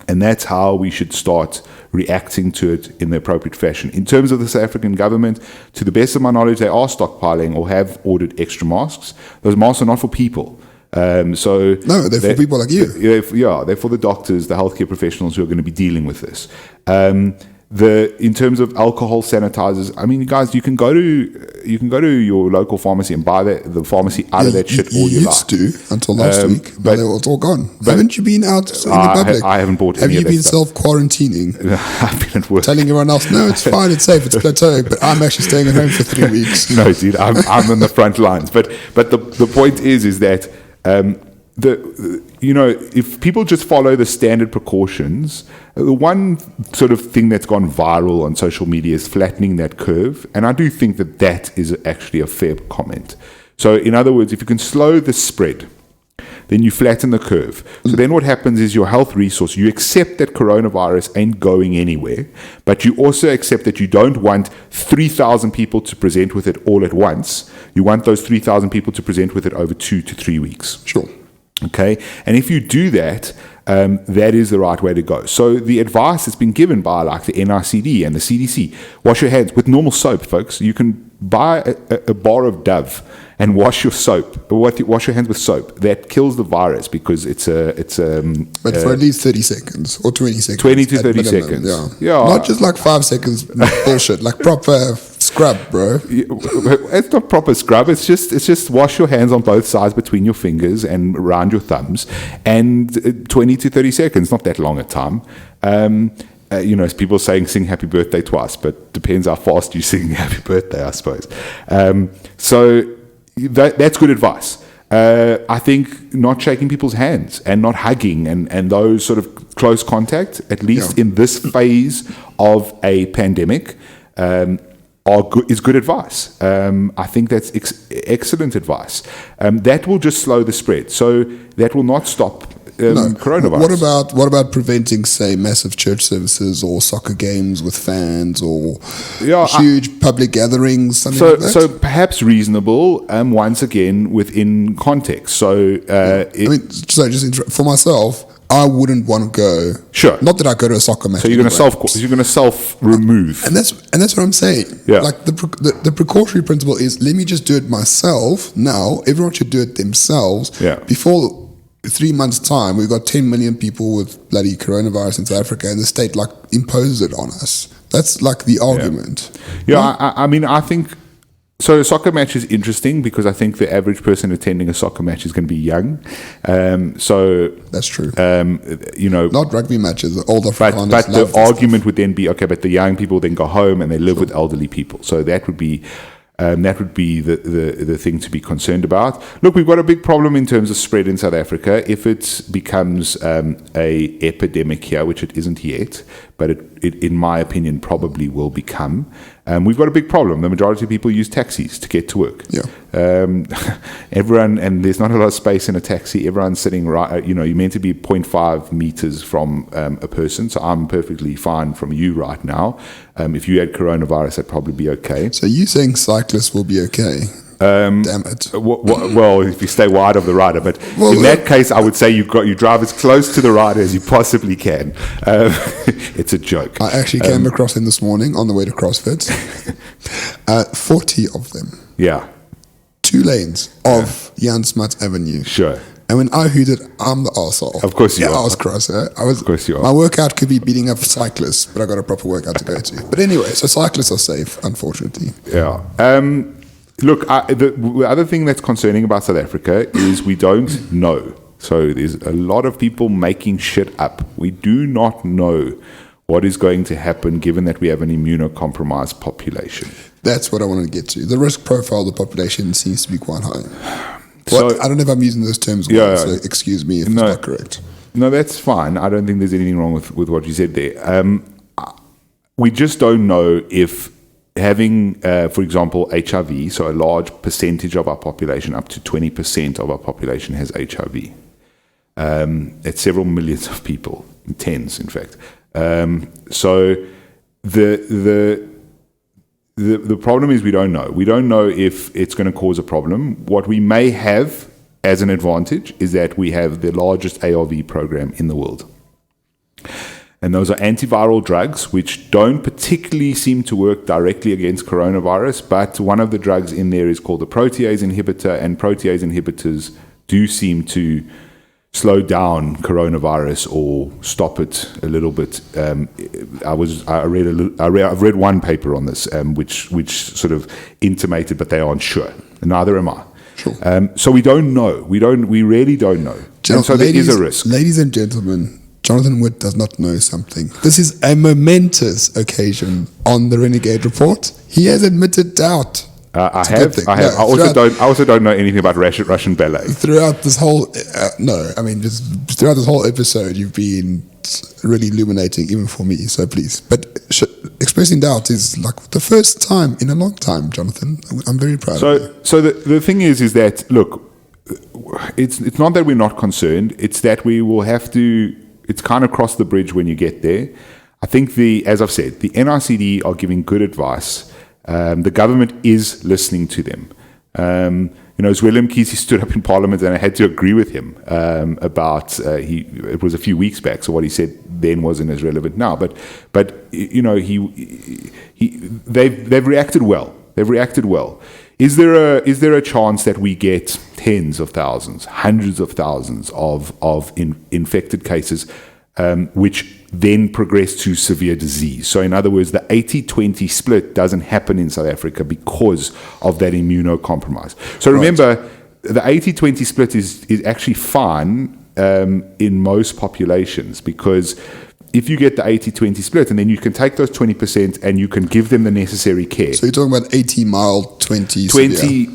and that's how we should start reacting to it in the appropriate fashion. In terms of the South African government, to the best of my knowledge, they are stockpiling or have ordered extra masks. Those masks are not for people. No, they're for people like you. They're for the doctors, the healthcare professionals who are going to be dealing with this. In terms of alcohol sanitizers, I mean, guys, you can go to your local pharmacy and buy the pharmacy out of that shit all you like. You used to until last week, but they were all gone. Haven't you been out in the public? I haven't bought any Have you of that been stuff. self-quarantining? I've been at work. Telling everyone else, no, it's fine, it's safe, it's plateauing, but I'm actually staying at home for 3 weeks. No, dude, I'm on the front lines. But the point is that if people just follow the standard precautions, the one sort of thing that's gone viral on social media is flattening that curve, and I do think that is actually a fair comment. So, in other words, if you can slow the spread, then you flatten the curve. So then what happens is your health resource, you accept that coronavirus ain't going anywhere, but you also accept that you don't want 3,000 people to present with it all at once. You want those 3,000 people to present with it over 2 to 3 weeks. Sure. Okay, and if you do that, that is the right way to go. So the advice that's been given by like the NICD and the CDC, wash your hands with normal soap, folks. You can buy a bar of Dove and wash your hands with soap. That kills the virus because it's But for at least 30 seconds or 20 seconds. 20 to 30 minimum, seconds. Yeah. Not just like 5 seconds bullshit, like proper scrub, bro. It's not proper scrub. It's just wash your hands on both sides between your fingers and around your thumbs, and 20 to 30 seconds. Not that long a time. People saying sing happy birthday twice, but depends how fast you sing happy birthday, I suppose. So that's good advice. I think not shaking people's hands and not hugging and those sort of close contact, at least in this phase of a pandemic, is good advice. I think that's excellent advice. That will just slow the spread. So that will not stop coronavirus. What about preventing, say, massive church services or soccer games with fans or huge public gatherings, something like that? So perhaps reasonable, once again, within context. So, for myself, I wouldn't want to go. Sure. Not that I go to a soccer match. So you're going to self remove. And that's what I'm saying. Yeah. Like the precautionary principle is, let me just do it myself now. Everyone should do it themselves. Yeah. Before 3 months' time, we've got 10 million people with bloody coronavirus in South Africa, and the state imposes it on us. That's like the argument. Yeah, I mean, I think so. A soccer match is interesting because I think the average person attending a soccer match is going to be young. So that's true. Not rugby matches. All the but the argument would then be okay. But the young people then go home and they live with elderly people. So that would be. The thing to be concerned about. Look, we've got a big problem in terms of spread in South Africa. If it becomes a epidemic here, which it isn't yet, but it in my opinion, probably will become, we've got a big problem. The majority of people use taxis to get to work. Yeah. Everyone, and there's not a lot of space in a taxi. Everyone's sitting right, you're meant to be 0.5 meters from a person. So I'm perfectly fine from you right now. If you had coronavirus, that'd probably be okay. So you saying cyclists will be okay? Damn it. Well, if you stay wide of the rider, but in that case, I would say you drive as close to the rider as you possibly can. It's a joke. I actually came across him this morning on the way to CrossFit. 40 of them. Yeah. 2 lanes of Jan Smuts Avenue. Sure. And when I hooted, I'm the arsehole. Of course you are. I was crosser. Of course you are. My workout could be beating up cyclists, but I got a proper workout to go to. But anyway, so cyclists are safe, unfortunately. Yeah. Look, the other thing that's concerning about South Africa is we don't know. So there's a lot of people making shit up. We do not know what is going to happen given that we have an immunocompromised population. That's what I wanted to get to. The risk profile of the population seems to be quite high. So, I don't know if I'm using those terms well, so excuse me if it's not correct. No, that's fine. I don't think there's anything wrong with what you said there. We just don't know if having, for example, HIV, so a large percentage of our population, up to 20% of our population has HIV. It's several millions of people, tens, in fact. So the problem is we don't know. We don't know if it's going to cause a problem. What we may have as an advantage is that we have the largest ARV program in the world. And those are antiviral drugs, which don't particularly seem to work directly against coronavirus, but one of the drugs in there is called the protease inhibitor, and protease inhibitors do seem to slow down coronavirus or stop it a little bit. I've read one paper on this, which sort of intimated, but they aren't sure. Neither am I. Sure. So we don't know. We really don't know. And so there is a risk. Ladies and gentlemen, Jonathan Wood does not know something. This is a momentous occasion on the Renegade Report. He has admitted doubt. I have. I also don't know anything about Russian ballet. Throughout this whole, just throughout this whole episode, you've been really illuminating, even for me. So please, but expressing doubt is like the first time in a long time, Jonathan. I'm very proud of you. So the thing is that, look, it's not that we're not concerned. It's that we will have to. It's kind of cross the bridge when you get there. I think as I've said, the NRCD are giving good advice. The government is listening to them. As Willem Kesey stood up in Parliament, and I had to agree with him about it was a few weeks back, so what he said then wasn't as relevant now. But they've reacted well. They've reacted well. Is there a chance that we get tens of thousands, hundreds of thousands of infected cases, which then progress to severe disease? So in other words, the 80-20 split doesn't happen in South Africa because of that immunocompromise. So remember, the 80-20 split is actually fine in most populations, because if you get the 80-20 split, and then you can take those 20% and you can give them the necessary care. So you're talking about 80 mild, 20 severe.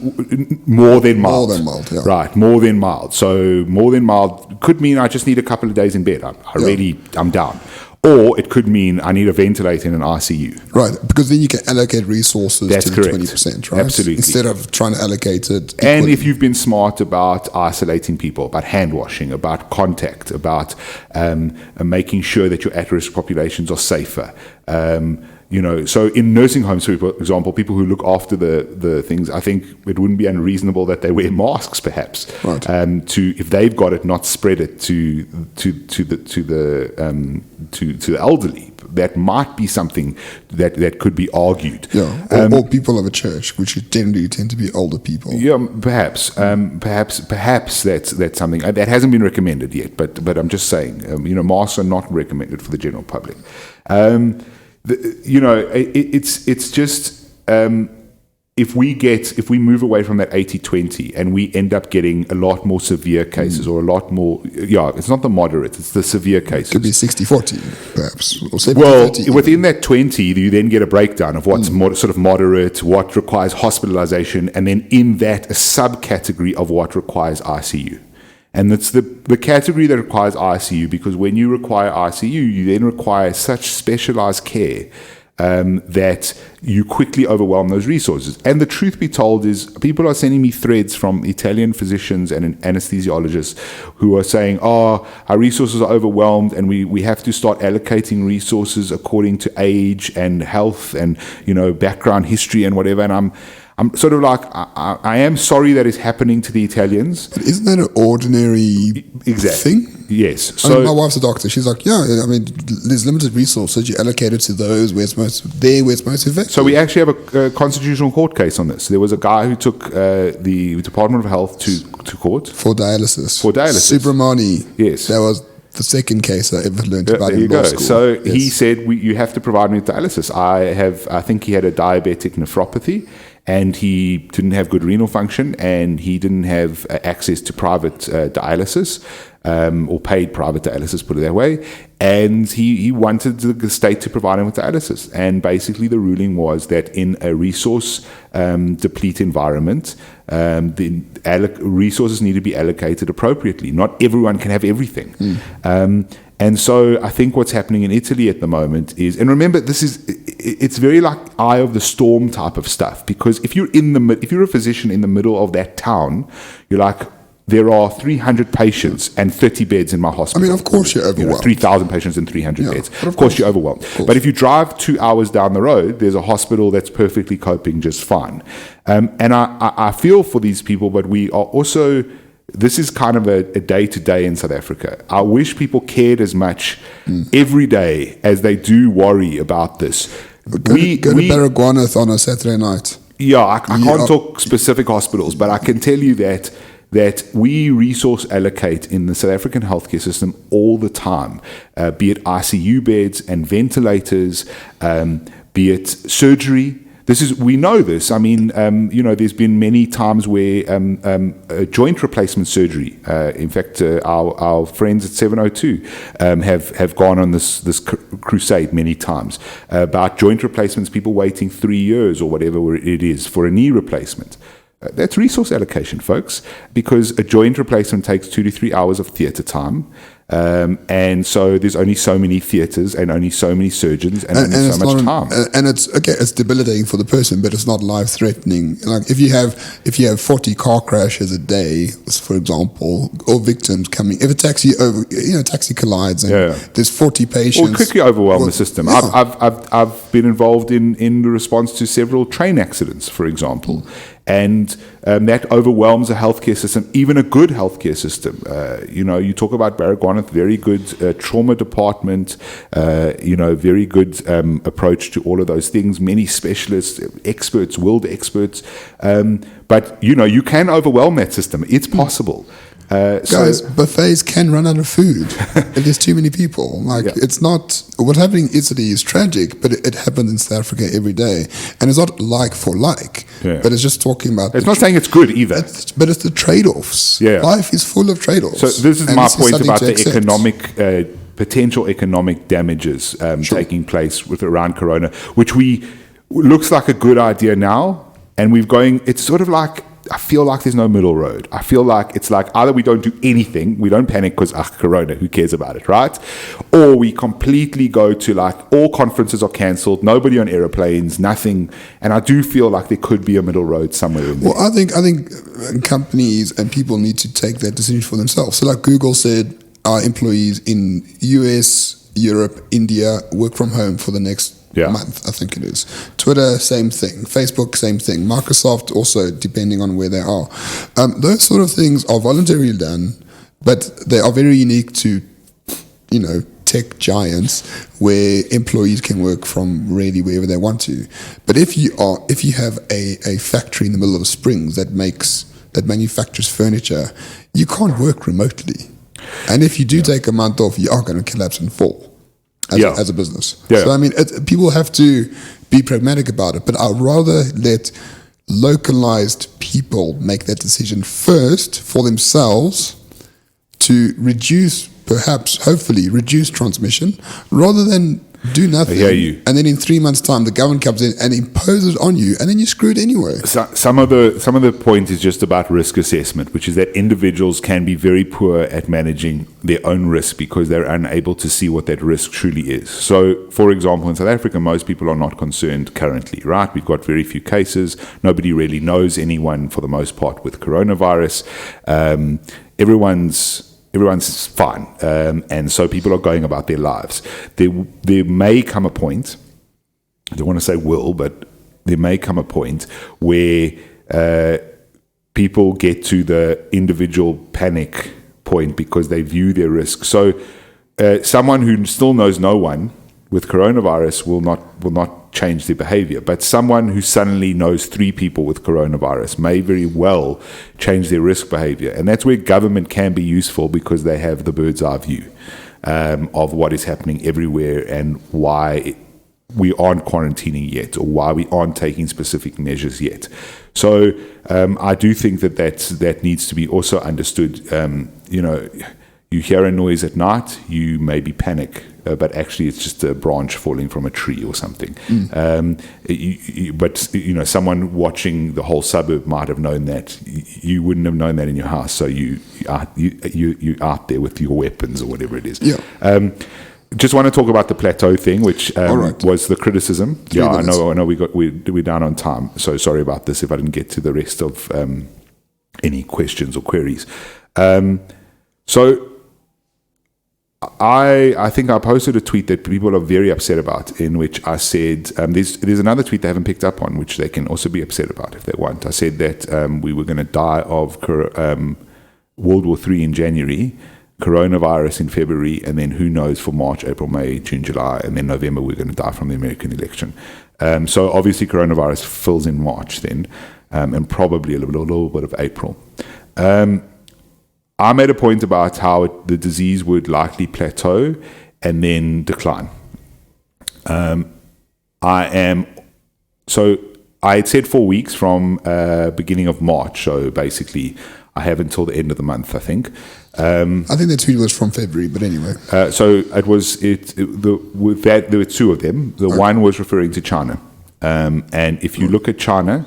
More than mild, yeah. Right, more than mild. So more than mild could mean I just need a couple of days in bed. I'm down. Or it could mean I need a ventilator in an ICU. Right, because then you can allocate resources to the 20%, right? Absolutely. Instead of trying to allocate it equally. And if you've been smart about isolating people, about hand washing, about contact, about making sure that your at-risk populations are safer. So in nursing homes, for example, people who look after the things, I think it wouldn't be unreasonable that they wear masks, perhaps, right. To, if they've got it, not spread it to the elderly. That might be something that could be argued. Yeah, or people of a church, which generally tend to be older people. Yeah, perhaps that's something that hasn't been recommended yet. But I'm just saying, masks are not recommended for the general public. It's just if we move away from that 80-20 and we end up getting a lot more severe cases or a lot more, it's not the moderate, it's the severe cases. It could be 60-40 perhaps, or 70-30. Well, within that 20, you then get a breakdown of what's sort of moderate, what requires hospitalization, and then in that a subcategory of what requires ICU. And it's the category that requires ICU, because when you require ICU, you then require such specialized care that you quickly overwhelm those resources. And the truth be told is, people are sending me threads from Italian physicians and anesthesiologists who are saying, our resources are overwhelmed and we have to start allocating resources according to age and health and, background history and whatever. And I'm sort of like, I am sorry that is happening to the Italians. But isn't that an ordinary thing? Yes. So my wife's a doctor. She's like, there's limited resources. You allocate it to those where it's most effective. So we actually have a constitutional court case on this. There was a guy who took the Department of Health to court. For dialysis. Subramani. Yes. That was the second case I ever learned about in law school. So he said, you have to provide me with dialysis. I think he had a diabetic nephropathy, and he didn't have good renal function, and he didn't have access to private dialysis, or paid private dialysis, put it that way. And he wanted the state to provide him with dialysis. And basically the ruling was that in a resource deplete environment, the resources need to be allocated appropriately. Not everyone can have everything. And so I think what's happening in Italy at the moment is, and remember, it's very like eye of the storm type of stuff, because if you're a physician in the middle of that town, you're like, there are 300 patients and 30 beds in my hospital. I mean, of course you're overwhelmed. 3,000 patients and 300 beds. Of course you're overwhelmed. But if you drive 2 hours down the road, there's a hospital that's perfectly coping just fine. And I feel for these people, but we are also, this is kind of a day-to-day in South Africa. I wish people cared as much every day as they do worry about this. Go to Baragwanath on a Saturday night. Yeah, I can't talk specific hospitals, but I can tell you that we resource allocate in the South African healthcare system all the time, be it ICU beds and ventilators, be it surgery. We know this. I mean, there's been many times where joint replacement surgery. In fact, our friends at 702 have gone on this crusade many times about joint replacements. People waiting 3 years or whatever it is for a knee replacement. That's resource allocation, folks, because a joint replacement takes 2 to 3 hours of theatre time. And so there's only so many theatres and only so many surgeons and only so much time. And it's debilitating for the person, but it's not life-threatening. Like if you have 40 car crashes a day, for example, or victims coming, if a taxi collides and there's 40 patients, or quickly overwhelm the system. Yeah. I've been involved in the response to several train accidents, for example. And that overwhelms a healthcare system, even a good healthcare system. You talk about Baragwanath, very good trauma department, very good approach to all of those things. Many specialists, experts, world experts. But, you can overwhelm that system. It's possible. Guys, buffets can run out of food if there's too many people. It's not, what's happening in Italy is tragic, but it happens in South Africa every day. And it's not like for like, but it's just talking about... It's not saying it's good either. But it's the trade-offs. Yeah. Life is full of trade-offs. So this is my point about the potential economic damages taking place around Corona, which looks like a good idea now, and it's sort of like, I feel like there's no middle road. I feel like it's like either we don't do anything, we don't panic because Corona, who cares about it, right? Or we completely go to like all conferences are cancelled, nobody on aeroplanes, nothing. And I do feel like there could be a middle road somewhere in there. Well, I think companies and people need to take that decision for themselves. So like Google said, our employees in US, Europe, India work from home for the next month, I think it is. Twitter, same thing. Facebook, same thing. Microsoft also, depending on where they are. Those sort of things are voluntarily done, but they are very unique to, tech giants where employees can work from really wherever they want to. But if you have a factory in the middle of Springs that manufactures furniture, you can't work remotely. And if you do take a month off, you are going to collapse and fall. As a business. Yeah. So, I mean, people have to be pragmatic about it, but I'd rather let localized people make that decision first for themselves to hopefully reduce transmission, rather than do nothing. I hear you. And then in 3 months' time, the government comes in and imposes on you, and then you're screwed anyway. Some of the point is just about risk assessment, which is that individuals can be very poor at managing their own risk because they're unable to see what that risk truly is. So, for example, in South Africa, most people are not concerned currently, right? We've got very few cases. Nobody really knows anyone, for the most part, with coronavirus. Everyone's fine, and so people are going about their lives. There may come a point, I don't want to say will, but there may come a point where people get to the individual panic point because they view their risk. So someone who still knows no one with coronavirus will not change their behavior, but someone who suddenly knows 3 people with coronavirus may very well change their risk behavior. And that's where government can be useful, because they have the bird's eye view of what is happening everywhere and why we aren't quarantining yet, or why we aren't taking specific measures yet. So I do think that needs to be also understood. you hear a noise at night, you maybe panic, but actually it's just a branch falling from a tree or something. But someone watching the whole suburb might have known that. You wouldn't have known that in your house, so you out there with your weapons or whatever it is. Yeah. Just want to talk about the plateau thing, which was the criticism. 3 minutes. I know. We're down on time, so sorry about this if I didn't get to the rest of any questions or queries. So I think I posted a tweet that people are very upset about, in which I said there's another tweet they haven't picked up on, which they can also be upset about if they want. I said that we were going to die of World War III in January, coronavirus in February, and then who knows for March, April, May, June, July, and then November we're going to die from the American election. So obviously coronavirus fills in March then, and probably a little bit of April. I made a point about how the disease would likely plateau and then decline. I had said 4 weeks from beginning of March, so basically I have until the end of the month, I think. I think the tweet was from February, but anyway. So with that, there were two of them. The one was referring to China. And if you look at China,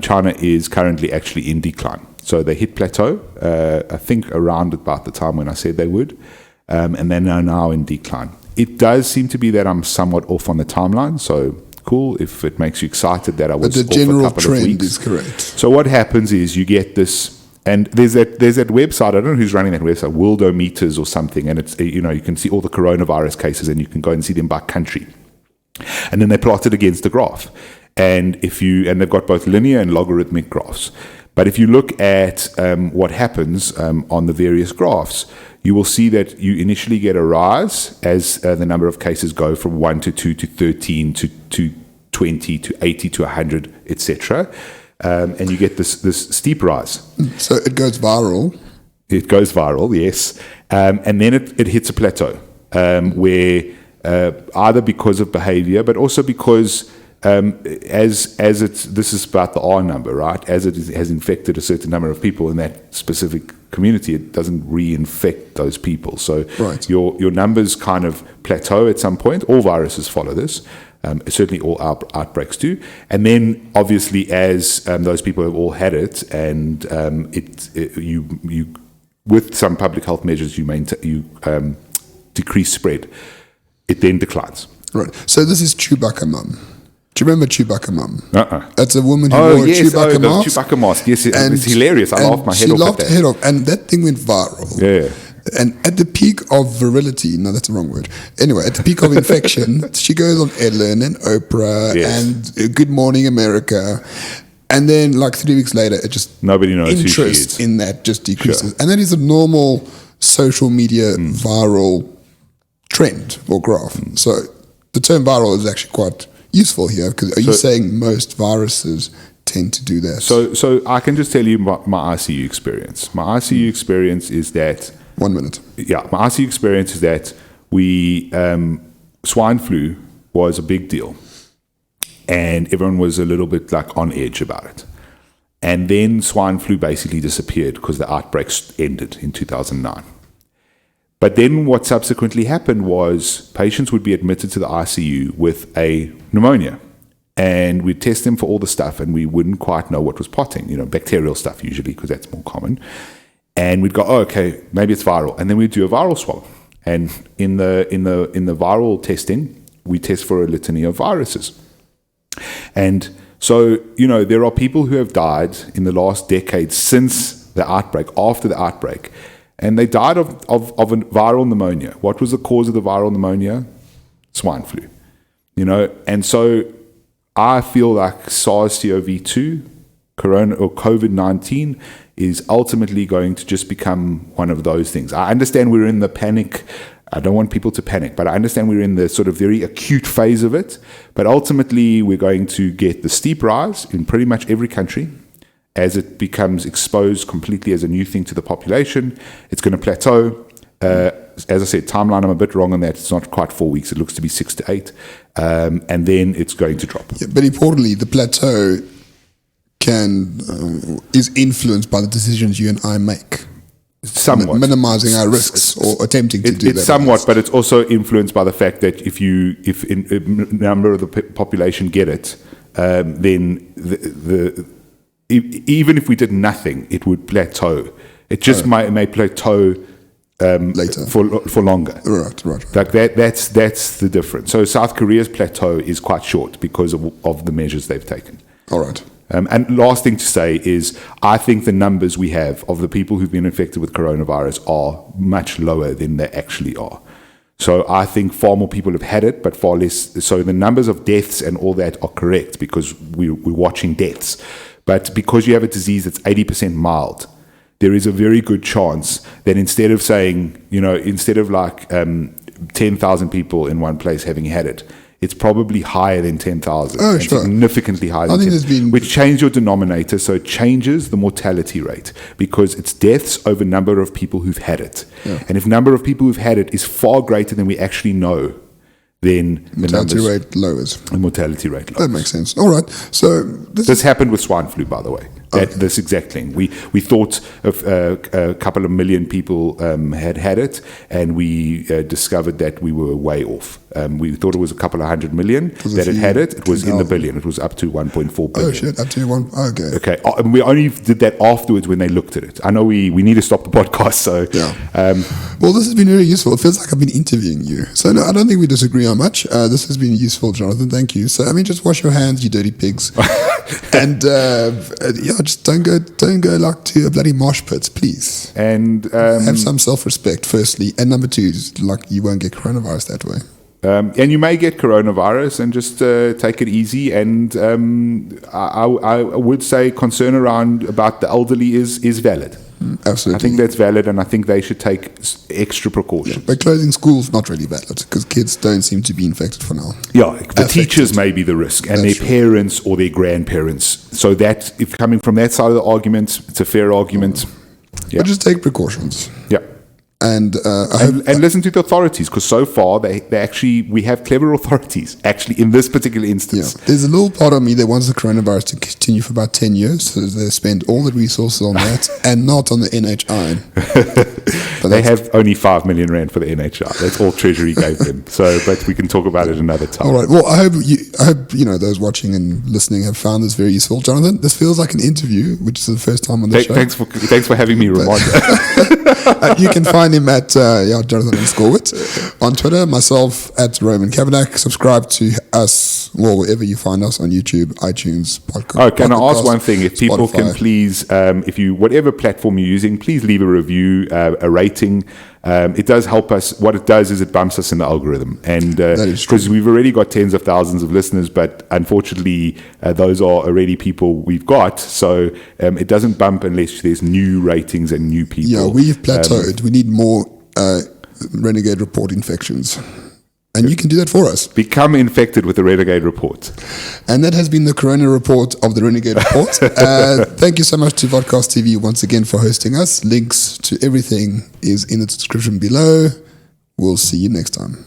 China is currently actually in decline. So they hit plateau, I think around about the time when I said they would, and they're now in decline. It does seem to be that I'm somewhat off on the timeline, so cool if it makes you excited that I was off a couple of weeks. But the general trend is correct. So what happens is you get this, and there's that website, I don't know who's running that website, Worldometers or something, and it's, you can see all the coronavirus cases and you can go and see them by country. And then they plot it against the graph. And they've got both linear and logarithmic graphs. But if you look at what happens on the various graphs, you will see that you initially get a rise as the number of cases go from 1 to 2 to 13 to 20 to 80 to 100, etc. And you get this steep rise. So it goes viral. It goes viral, yes. And then it hits a plateau where either because of behavior, but also because this is about the R number, right? As it has infected a certain number of people in that specific community, it doesn't reinfect those people. So your numbers kind of plateau at some point. All viruses follow this. Certainly all outbreaks do. And then obviously as those people have all had it, and you with some public health measures you decrease spread, it then declines. Right. So this is Chewbacca Mum. Do you remember Chewbacca Mum? That's a woman who wore a Chewbacca mask. Chewbacca mask. Yes, it's hilarious. I laughed my head off. She laughed her head off, and that thing went viral. Yeah. And at the peak of virility, no, that's the wrong word. Anyway, at the peak of infection, she goes on Ellen and Oprah and Good Morning America. And then, like 3 weeks later, it just nobody knows interest who she is. In that just decreases. Sure. And that is a normal social media viral trend or graph. So the term viral is actually quite useful here, because are you saying most viruses tend to do that? So I can just tell you my ICU experience. My ICU experience is that 1 minute. Yeah, my ICU experience is that swine flu was a big deal, and everyone was a little bit like on edge about it. And then swine flu basically disappeared because the outbreaks ended in 2009. But then what subsequently happened was patients would be admitted to the ICU with a pneumonia, and we'd test them for all the stuff, and we wouldn't quite know what was potting, bacterial stuff usually, because that's more common. And we'd go, oh, okay, maybe it's viral, and then we'd do a viral swab. And in the viral testing, we test for a litany of viruses. And so, there are people who have died in the last decade since the outbreak, after the outbreak, and they died of a viral pneumonia. What was the cause of the viral pneumonia? Swine flu. And so I feel like SARS-CoV-2, Corona or COVID-19 is ultimately going to just become one of those things. I understand we're in the panic. I don't want people to panic, but I understand we're in the sort of very acute phase of it. But ultimately, we're going to get the steep rise in pretty much every country. As it becomes exposed completely as a new thing to the population, it's going to plateau. As I said, timeline, I'm a bit wrong on that. It's not quite 4 weeks. It looks to be 6 to 8. And then it's going to drop. Yeah, but importantly, the plateau is influenced by the decisions you and I make. somewhat minimizing our risks or attempting to do that. It's somewhat, but it's also influenced by the fact that if a number of the population get it, then even if we did nothing, it would plateau. It just may plateau later for longer. Right. Like that's the difference. So South Korea's plateau is quite short because of the measures they've taken. All right. And last thing to say is, I think the numbers we have of the people who've been infected with coronavirus are much lower than they actually are. So I think far more people have had it, but far less. So the numbers of deaths and all that are correct because we're watching deaths. But because you have a disease that's 80% mild, there is a very good chance that instead of saying, instead of like 10,000 people in one place having had it, it's probably higher than 10,000. Oh, sure. Significantly higher than 10,000. Which changes your denominator, so it changes the mortality rate because it's deaths over number of people who've had it. Yeah. And if number of people who've had it is far greater than we actually know, then mortality rate lowers. The mortality rate lowers. That makes sense. All right. So this happened with swine flu, by the way. This exact thing. We thought of a couple of million people had it, and we discovered that we were way off. We thought it was a couple of 100 million that had it. It was in the billion. It was up to 1.4 billion. Oh shit! Up to one. Okay. Okay. And we only did that afterwards when they looked at it. I know we need to stop the podcast. So yeah. Well, this has been very useful. It feels like I've been interviewing you. So no, I don't think we disagree on much. This has been useful, Jonathan. Thank you. So just wash your hands, you dirty pigs, and just don't go like to a bloody mosh pit, please. And have some self-respect, firstly, and number two, like you won't get coronavirus that way. And you may get coronavirus, and just take it easy. And I would say concern about the elderly is valid. Absolutely. I think that's valid, and I think they should take extra precautions. Yeah, but closing schools not really valid because kids don't seem to be infected for now. Yeah, the teachers may be the risk, and their parents or their grandparents. So that, if coming from that side of the argument, it's a fair argument. But just take precautions. Yeah. And listen to the authorities, because so far we have clever authorities actually in this particular instance. Yeah. There's a little part of me that wants the coronavirus to continue for about 10 years, so they spend all the resources on that and not on the NHI. They have only 5 million rand for the NHI. That's all Treasury gave them. So, but we can talk about it another time. All right. Well, I hope those watching and listening have found this very useful. Jonathan, this feels like an interview, which is the first time on the show. Thanks for having me, Ramon. You can find him at Jonathan _Wit on Twitter, myself at Roman Kavanagh. Subscribe to us, wherever you find us on YouTube, iTunes, podcast. Oh, can I ask one thing? If people can please, whatever platform you're using, please leave a review, a rating. It does help us. What it does is it bumps us in the algorithm, and because we've already got tens of thousands of listeners, but unfortunately those are already people we've got, so it doesn't bump unless there's new ratings and new people. Yeah, we've plateaued. We need more Renegade Report infections, and you can do that for us. Become infected with the Renegade Report. And that has been the Corona Report of the Renegade Report. Thank you so much to Vodcast TV once again for hosting us. Links to everything is in the description below. We'll see you next time.